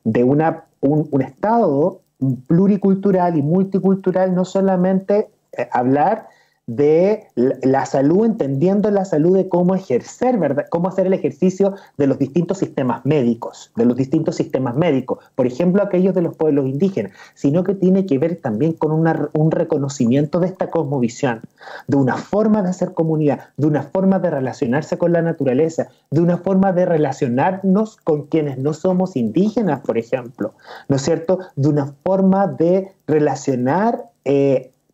Speaker 4: un Estado pluricultural y multicultural, no solamente hablar de la salud, entendiendo la salud de cómo ejercer, ¿verdad? Cómo hacer el ejercicio de los distintos sistemas médicos, por ejemplo, aquellos de los pueblos indígenas, sino que tiene que ver también con un reconocimiento de esta cosmovisión, de una forma de hacer comunidad, de una forma de relacionarse con la naturaleza, de una forma de relacionarnos con quienes no somos indígenas, por ejemplo, ¿no es cierto? De una forma de relacionar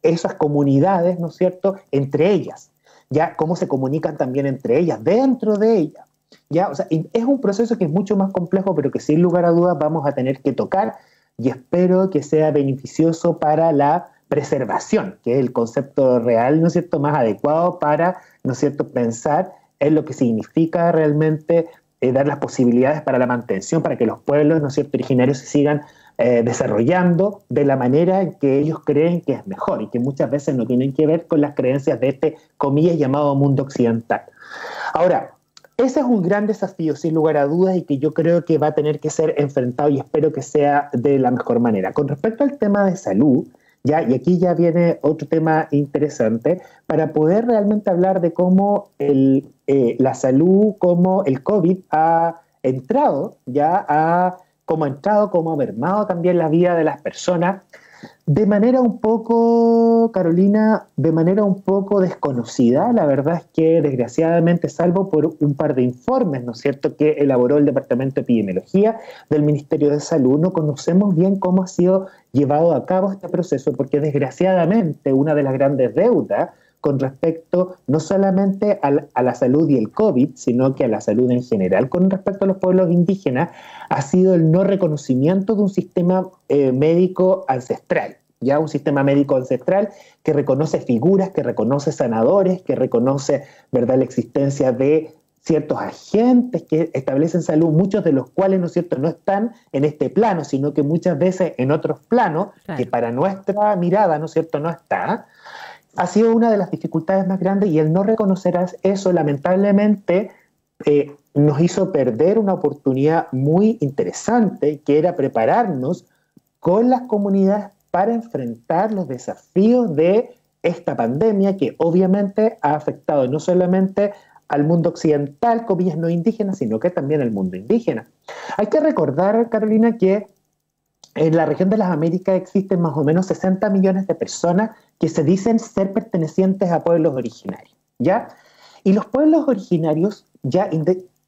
Speaker 4: esas comunidades, ¿no es cierto?, entre ellas, ya cómo se comunican también entre ellas, dentro de ellas, ya, o sea, es un proceso que es mucho más complejo, pero que sin lugar a dudas vamos a tener que tocar, y espero que sea beneficioso para la preservación, que es el concepto real, ¿no es cierto?, más adecuado para, ¿no es cierto?, pensar en lo que significa realmente dar las posibilidades para la mantención, para que los pueblos, ¿no es cierto?, originarios se sigan desarrollando de la manera en que ellos creen que es mejor y que muchas veces no tienen que ver con las creencias de este, comillas, llamado mundo occidental. Ahora, ese es un gran desafío, sin lugar a dudas, y que yo creo que va a tener que ser enfrentado y espero que sea de la mejor manera. Con respecto al tema de salud, ya, y aquí ya viene otro tema interesante, para poder realmente hablar de cómo la salud, cómo el COVID ha entrado, cómo ha mermado también la vida de las personas, de manera un poco, Carolina, de manera un poco desconocida. La verdad es que desgraciadamente, salvo por un par de informes, ¿no es cierto?, que elaboró el Departamento de Epidemiología del Ministerio de Salud, no conocemos bien cómo ha sido llevado a cabo este proceso, porque desgraciadamente una de las grandes deudas con respecto no solamente a la salud y el COVID, sino que a la salud en general con respecto a los pueblos indígenas, ha sido el no reconocimiento de un sistema médico ancestral, ya un sistema médico ancestral que reconoce figuras, que reconoce sanadores, que reconoce, ¿verdad?, la existencia de ciertos agentes que establecen salud, muchos de los cuales, ¿no es cierto?, no están en este plano, sino que muchas veces en otros planos, claro, que para nuestra mirada, ¿no es cierto?, no está. Ha sido una de las dificultades más grandes, y el no reconocer eso lamentablemente nos hizo perder una oportunidad muy interesante, que era prepararnos con las comunidades para enfrentar los desafíos de esta pandemia, que obviamente ha afectado no solamente al mundo occidental, comillas, no indígena, sino que también al mundo indígena. Hay que recordar, Carolina, que en la región de las Américas existen más o menos 60 millones de personas que se dicen ser pertenecientes a pueblos originarios, ¿ya? Y los pueblos originarios, ya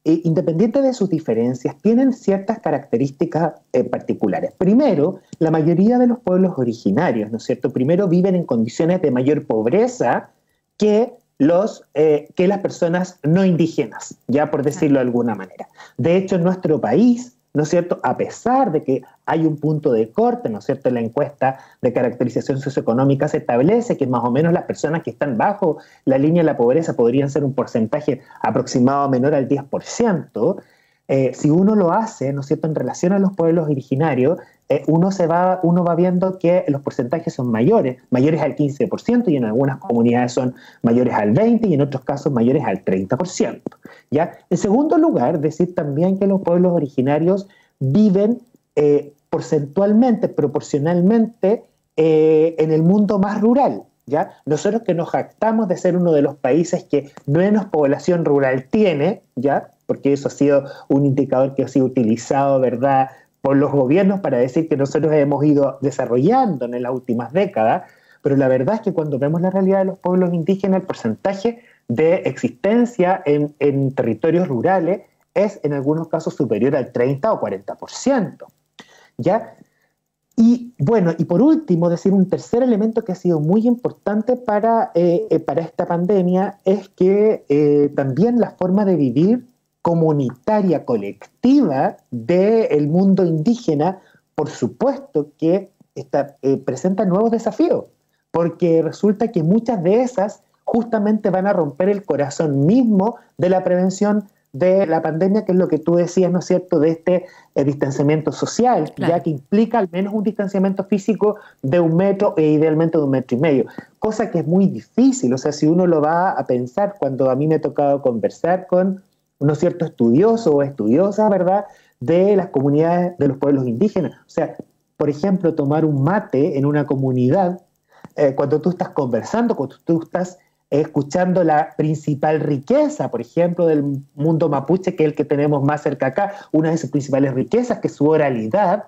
Speaker 4: independiente de sus diferencias, tienen ciertas características particulares. Primero, la mayoría de los pueblos originarios, ¿no es cierto?, primero viven en condiciones de mayor pobreza que las personas no indígenas, ya por decirlo de alguna manera. De hecho, en nuestro país, ¿no es cierto?, a pesar de que hay un punto de corte, ¿no es cierto?, en la encuesta de caracterización socioeconómica se establece que más o menos las personas que están bajo la línea de la pobreza podrían ser un porcentaje aproximado menor al 10%, si uno lo hace, ¿no es cierto?, en relación a los pueblos originarios, uno va viendo que los porcentajes son mayores al 15%, y en algunas comunidades son mayores al 20%, y en otros casos mayores al 30%. ¿Ya? En segundo lugar, decir también que los pueblos originarios viven porcentualmente, proporcionalmente, en el mundo más rural. ¿Ya? Nosotros, que nos jactamos de ser uno de los países que menos población rural tiene, ¿ya?, porque eso ha sido un indicador que ha sido utilizado, ¿verdad?, por los gobiernos para decir que nosotros hemos ido desarrollando en las últimas décadas, pero la verdad es que cuando vemos la realidad de los pueblos indígenas, el porcentaje de existencia en territorios rurales es en algunos casos superior al 30 o 40%, ¿ya? Y bueno, y por último, decir un tercer elemento que ha sido muy importante para esta pandemia es que también la forma de vivir comunitaria, colectiva del mundo indígena, por supuesto que presenta nuevos desafíos, porque resulta que muchas de esas justamente van a romper el corazón mismo de la prevención de la pandemia, que es lo que tú decías, ¿no es cierto?, de este distanciamiento social, claro, ya que implica al menos un distanciamiento físico de 1 metro e idealmente de 1,5 metros, cosa que es muy difícil. O sea, si uno lo va a pensar, cuando a mí me ha tocado conversar con unos ciertos estudiosos o estudiosas, ¿verdad?, de las comunidades de los pueblos indígenas, o sea, por ejemplo, tomar un mate en una comunidad, cuando tú estás conversando, cuando tú estás escuchando la principal riqueza, por ejemplo, del mundo mapuche, que es el que tenemos más cerca acá, una de sus principales riquezas, que es su oralidad,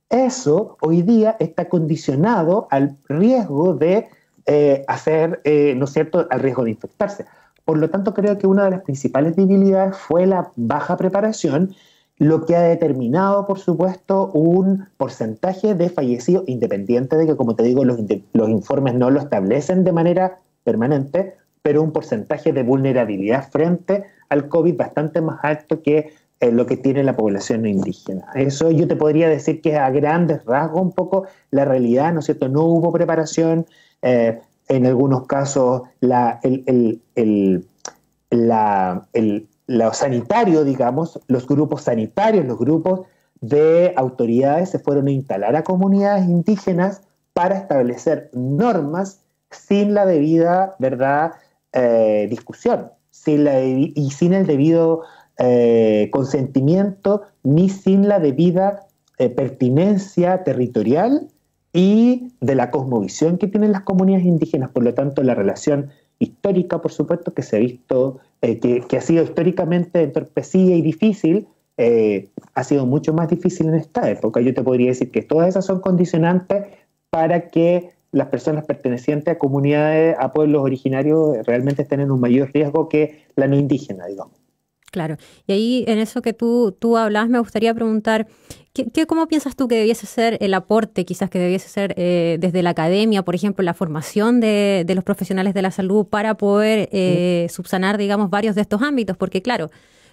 Speaker 4: eso hoy día está condicionado al riesgo de ¿no es cierto?, al riesgo de infectarse. Por lo tanto, creo que una de las principales debilidades fue la baja preparación, lo que ha determinado, por supuesto, un porcentaje de fallecidos, independiente de que, como te digo, los informes no lo establecen de manera permanente, pero un porcentaje de vulnerabilidad frente al COVID bastante más alto que lo que tiene la población indígena. Eso yo te podría decir que es a grandes rasgos un poco la realidad, ¿no es cierto? No hubo preparación, en algunos casos lo sanitario, digamos, los grupos sanitarios, los grupos de autoridades se fueron a instalar a comunidades indígenas para establecer normas sin la debida, ¿verdad?, discusión, y sin el debido consentimiento, ni sin la debida pertinencia territorial y de la cosmovisión que tienen las comunidades indígenas. Por lo tanto, la relación histórica, por supuesto, que se ha visto, que ha sido históricamente entorpecida y difícil, ha sido mucho más difícil en esta época. Yo te podría decir que todas esas son condicionantes para que las personas pertenecientes a comunidades, a pueblos originarios, realmente estén en un mayor riesgo que la no indígena, digamos.
Speaker 2: Claro. Y ahí, en eso que tú hablas, me gustaría preguntar, ¿cómo piensas tú que debiese ser el aporte, quizás que debiese ser desde la academia, por ejemplo, la formación de los profesionales de la salud para poder subsanar, digamos, varios de estos ámbitos? Porque, claro,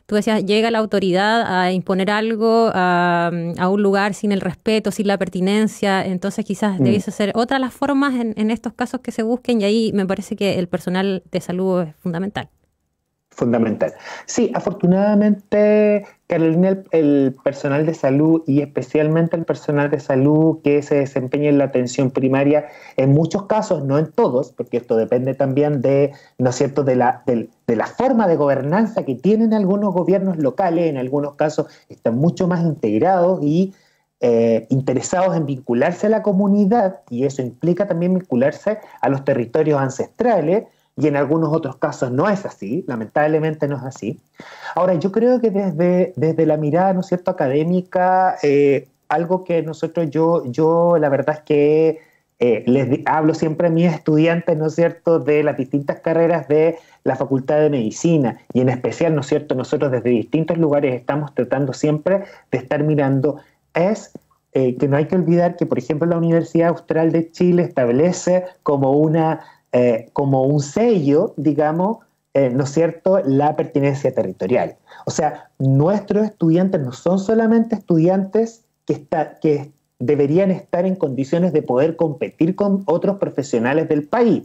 Speaker 2: tú decías, llega la autoridad a imponer algo a un lugar sin el respeto, sin la pertinencia, entonces quizás debiese ser otras las formas en estos casos que se busquen, y ahí me parece que el personal de salud es fundamental.
Speaker 4: Fundamental. Sí, afortunadamente, Carolina, el personal de salud y especialmente el personal de salud que se desempeña en la atención primaria, en muchos casos, no en todos, porque esto depende también de, ¿no es cierto?, de la forma de gobernanza que tienen algunos gobiernos locales. En algunos casos están mucho más integrados y interesados en vincularse a la comunidad, y eso implica también vincularse a los territorios ancestrales. Y en algunos otros casos no es así, lamentablemente no es así. Ahora, yo creo que desde la mirada, ¿no es cierto?, académica, algo que nosotros, yo la verdad es que les hablo siempre a mis estudiantes, ¿no es cierto?, de las distintas carreras de la Facultad de Medicina, y en especial, ¿no es cierto?, nosotros desde distintos lugares estamos tratando siempre de estar mirando, que no hay que olvidar que, por ejemplo, la Universidad Austral de Chile establece como un sello, digamos, ¿no es cierto?, la pertinencia territorial. O sea, nuestros estudiantes no son solamente estudiantes que deberían estar en condiciones de poder competir con otros profesionales del país,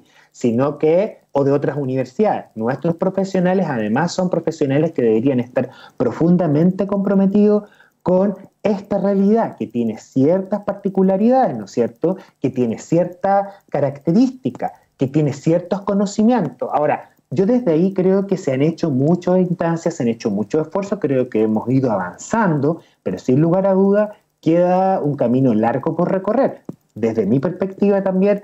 Speaker 4: o de otras universidades. Nuestros profesionales, además, son profesionales que deberían estar profundamente comprometidos con esta realidad, que tiene ciertas particularidades, ¿no es cierto?, que tiene cierta característica, que tiene ciertos conocimientos. Ahora, yo desde ahí creo que se han hecho muchas instancias, se han hecho muchos esfuerzos, creo que hemos ido avanzando, pero sin lugar a duda queda un camino largo por recorrer. Desde mi perspectiva también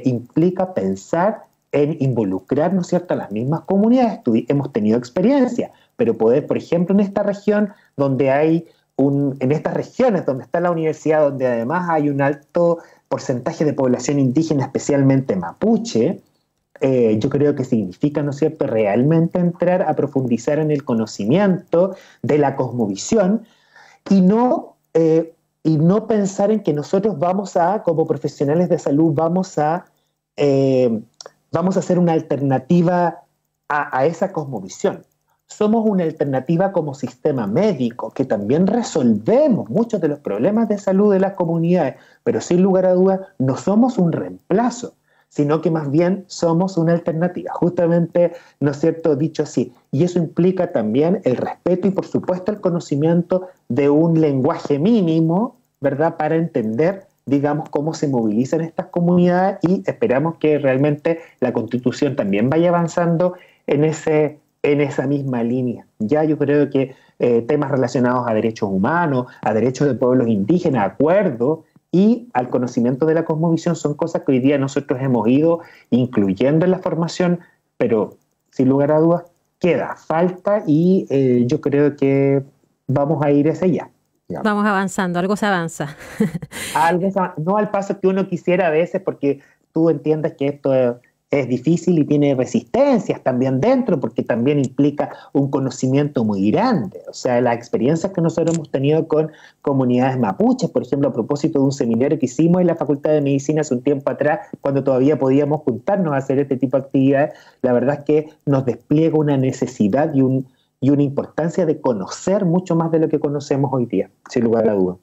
Speaker 4: implica pensar en involucrar, ¿no es cierto?, a las mismas comunidades. Hemos tenido experiencia, pero poder, por ejemplo, en esta región en estas regiones donde está la universidad, donde además hay un alto porcentaje de población indígena, especialmente mapuche, yo creo que significa, ¿no es cierto?, realmente entrar a profundizar en el conocimiento de la cosmovisión y no pensar en que nosotros como profesionales de salud, vamos a hacer una alternativa a esa cosmovisión. Somos una alternativa como sistema médico, que también resolvemos muchos de los problemas de salud de las comunidades, pero sin lugar a dudas no somos un reemplazo, sino que más bien somos una alternativa, justamente, ¿no es cierto?, dicho así. Y eso implica también el respeto y, por supuesto, el conocimiento de un lenguaje mínimo, ¿verdad?, para entender, digamos, cómo se movilizan estas comunidades, y esperamos que realmente la Constitución también vaya avanzando en esa misma línea. Ya yo creo que temas relacionados a derechos humanos, a derechos de pueblos indígenas, acuerdos y al conocimiento de la cosmovisión son cosas que hoy día nosotros hemos ido incluyendo en la formación, pero sin lugar a dudas falta y yo creo que vamos a ir hacia allá.
Speaker 2: Digamos. Vamos avanzando, algo se avanza.
Speaker 4: No al paso que uno quisiera a veces, porque tú entiendes que esto es difícil y tiene resistencias también dentro, porque también implica un conocimiento muy grande. O sea, las experiencias que nosotros hemos tenido con comunidades mapuches, por ejemplo, a propósito de un seminario que hicimos en la Facultad de Medicina hace un tiempo atrás, cuando todavía podíamos juntarnos a hacer este tipo de actividades, la verdad es que nos despliega una necesidad y una importancia de conocer mucho más de lo que conocemos hoy día, sin lugar a dudas.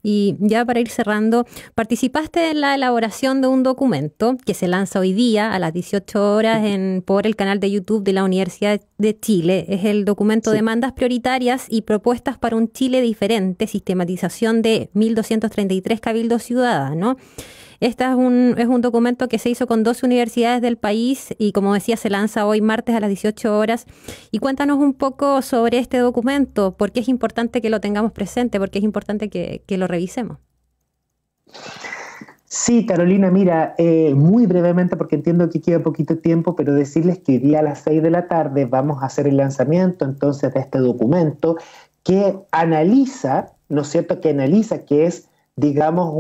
Speaker 2: Y ya para ir cerrando, participaste en la elaboración de un documento que se lanza hoy día a las 18 horas por el canal de YouTube de la Universidad de Chile. Es el documento Demandas Prioritarias y Propuestas para un Chile Diferente, sistematización de 1.233 cabildos ciudadanos. Este es un documento que se hizo con 12 universidades del país y, como decía, se lanza hoy martes a las 18 horas. Y cuéntanos un poco sobre este documento, por qué es importante que lo tengamos presente, por qué es importante que lo revisemos.
Speaker 4: Sí, Carolina, mira, muy brevemente, porque entiendo que queda poquito tiempo, pero decirles que hoy día a las 6 de la tarde vamos a hacer el lanzamiento entonces de este documento que analiza, ¿no es cierto?, que es, digamos,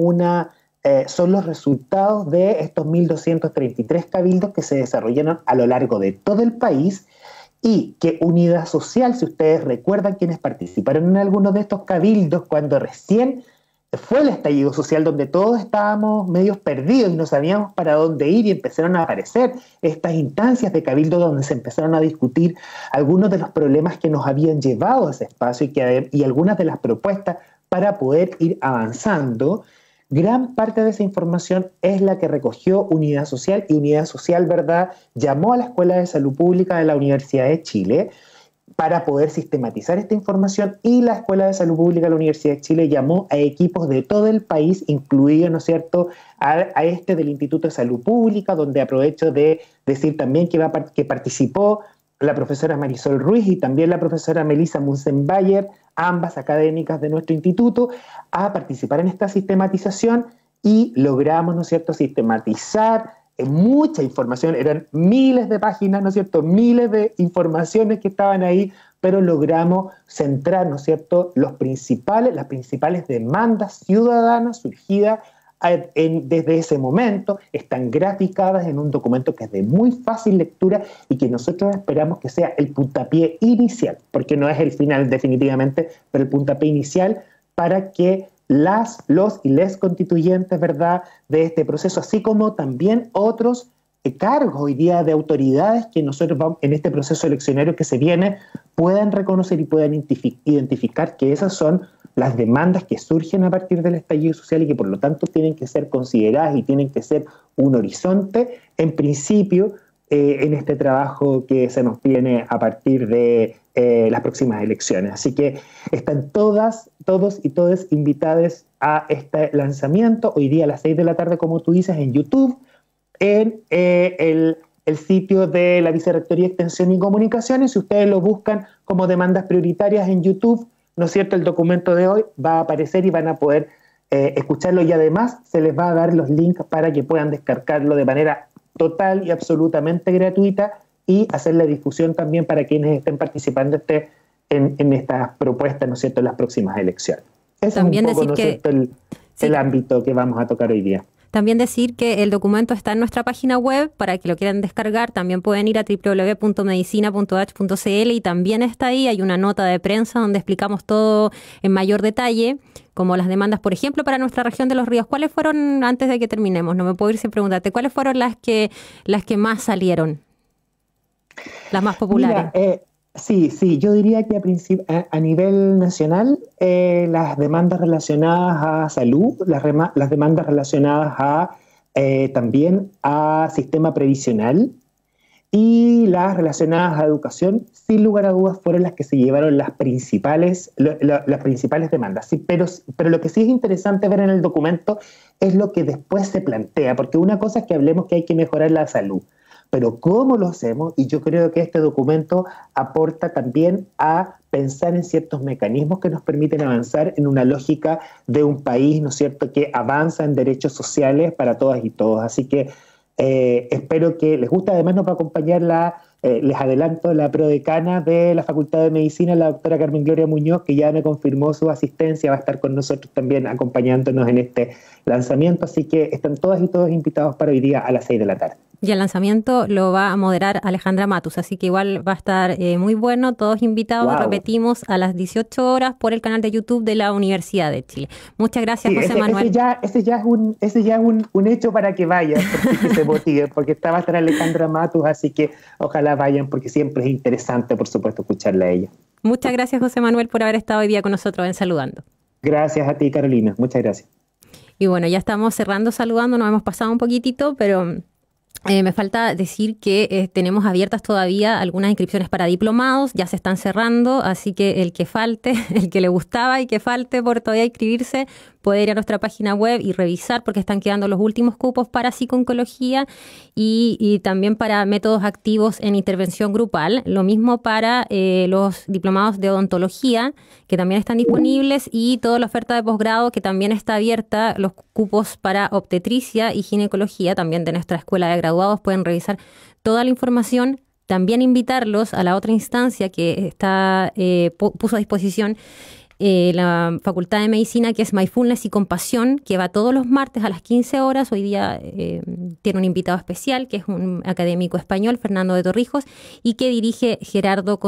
Speaker 4: son los resultados de estos 1.233 cabildos que se desarrollaron a lo largo de todo el país y que Unidad Social, si ustedes recuerdan quienes participaron en algunos de estos cabildos cuando recién fue el estallido social, donde todos estábamos medios perdidos y no sabíamos para dónde ir y empezaron a aparecer estas instancias de cabildo donde se empezaron a discutir algunos de los problemas que nos habían llevado a ese espacio y algunas de las propuestas para poder ir avanzando. Gran parte de esa información es la que recogió Unidad Social, y Unidad Social, ¿verdad?, llamó a la Escuela de Salud Pública de la Universidad de Chile para poder sistematizar esta información, y la Escuela de Salud Pública de la Universidad de Chile llamó a equipos de todo el país, incluido, ¿no es cierto?, a este del Instituto de Salud Pública, donde aprovecho de decir también que participó la profesora Marisol Ruiz y también la profesora Melissa Munzenbayer, ambas académicas de nuestro instituto, a participar en esta sistematización, y logramos, ¿no es cierto?, sistematizar mucha información. Eran miles de páginas, ¿no es cierto?, miles de informaciones que estaban ahí, pero logramos centrar, ¿no es cierto?, las principales demandas ciudadanas surgidas desde ese momento. Están graficadas en un documento que es de muy fácil lectura y que nosotros esperamos que sea el puntapié inicial, porque no es el final definitivamente, pero el puntapié inicial para que los y les constituyentes, ¿verdad?, de este proceso, así como también otros cargos hoy día de autoridades que nosotros vamos, en este proceso eleccionario que se viene, puedan reconocer y puedan identificar que esas son las demandas que surgen a partir del estallido social y que por lo tanto tienen que ser consideradas y tienen que ser un horizonte, en principio, en este trabajo que se nos viene a partir de las próximas elecciones. Así que están todos y todas invitados a este lanzamiento, hoy día a las 6 de la tarde, como tú dices, en YouTube, en el sitio de la Vicerrectoría de Extensión y Comunicaciones. Si ustedes lo buscan como demandas prioritarias en YouTube, ¿no es cierto?, el documento de hoy va a aparecer y van a poder escucharlo, y además se les va a dar los links para que puedan descargarlo de manera total y absolutamente gratuita y hacer la difusión también para quienes estén participando en estas propuestas, ¿no es cierto?, en las próximas elecciones. Ese
Speaker 2: también
Speaker 4: es un poco,
Speaker 2: decir
Speaker 4: ¿no es cierto?, el ámbito que vamos a tocar hoy día.
Speaker 2: También decir que el documento está en nuestra página web para que lo quieran descargar. También pueden ir a www.medicina.h.cl y también está ahí. Hay una nota de prensa donde explicamos todo en mayor detalle, como las demandas, por ejemplo, para nuestra región de Los Ríos. ¿Cuáles fueron, antes de que terminemos, no me puedo ir sin preguntarte, cuáles fueron las que más salieron? Las más populares.
Speaker 4: Mira, sí, yo diría que a nivel nacional las demandas relacionadas a salud, las demandas relacionadas también a sistema previsional y las relacionadas a educación, sin lugar a dudas, fueron las que se llevaron las principales demandas. Sí, pero lo que sí es interesante ver en el documento es lo que después se plantea, porque una cosa es que hablemos que hay que mejorar la salud, pero ¿cómo lo hacemos? Y yo creo que este documento aporta también a pensar en ciertos mecanismos que nos permiten avanzar en una lógica de un país, ¿no es cierto?, que avanza en derechos sociales para todas y todos. Así que espero que les guste. Además nos va a acompañar les adelanto, la prodecana de la Facultad de Medicina, la doctora Carmen Gloria Muñoz, que ya me confirmó su asistencia, va a estar con nosotros también acompañándonos en este lanzamiento, así que están todas y todos invitados para hoy día a las 6 de la tarde.
Speaker 2: Y el lanzamiento lo va a moderar Alejandra Matus, así que igual va a estar muy bueno, todos invitados,
Speaker 4: Wow.
Speaker 2: Repetimos, a las 18 horas por el canal de YouTube de la Universidad de Chile. Muchas gracias,
Speaker 4: Sí,
Speaker 2: José Manuel.
Speaker 4: Ese ya es un hecho para que vayan, porque se motiven, porque va a estar Alejandra Matus, así que ojalá vayan, porque siempre es interesante, por supuesto, escucharla a ella.
Speaker 2: Muchas gracias, José Manuel, por haber estado hoy día con nosotros en Saludando.
Speaker 4: Gracias a ti, Carolina, muchas gracias.
Speaker 2: Y bueno, ya estamos cerrando Saludando, nos hemos pasado un poquitito, pero me falta decir que tenemos abiertas todavía algunas inscripciones para diplomados, ya se están cerrando, así que el que falte, el que le gustaba y que falte por todavía inscribirse, puede ir a nuestra página web y revisar porque están quedando los últimos cupos para psicooncología y también para métodos activos en intervención grupal. Lo mismo para los diplomados de odontología, que también están disponibles, y toda la oferta de posgrado que también está abierta, los cupos para obstetricia y ginecología, también de nuestra escuela de graduados. Pueden revisar toda la información. También invitarlos a la otra instancia que está puso a disposición la Facultad de Medicina, que es Mindfulness y Compasión, que va todos los martes a las 15 horas. Hoy día tiene un invitado especial, que es un académico español, Fernando de Torrijos, y que dirige Gerardo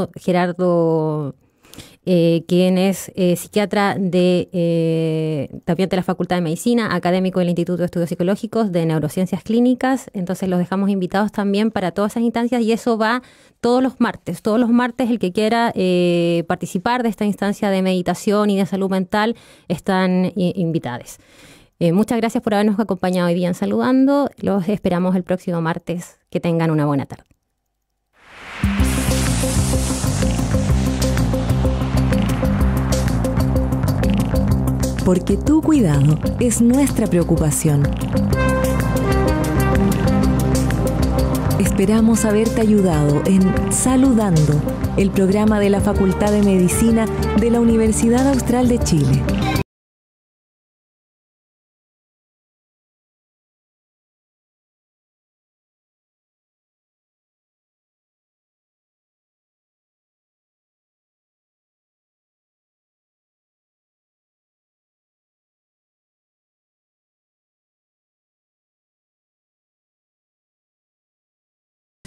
Speaker 2: quien es psiquiatra también de la Facultad de Medicina, académico del Instituto de Estudios Psicológicos de Neurociencias Clínicas. Entonces los dejamos invitados también para todas esas instancias, y eso va todos los martes. Todos los martes el que quiera participar de esta instancia de meditación y de salud mental están invitados. Muchas gracias por habernos acompañado hoy día en Saludando. Los esperamos el próximo martes. Que tengan una buena tarde.
Speaker 1: Porque tu cuidado es nuestra preocupación. Esperamos haberte ayudado en Saludando, el programa de la Facultad de Medicina de la Universidad Austral de Chile.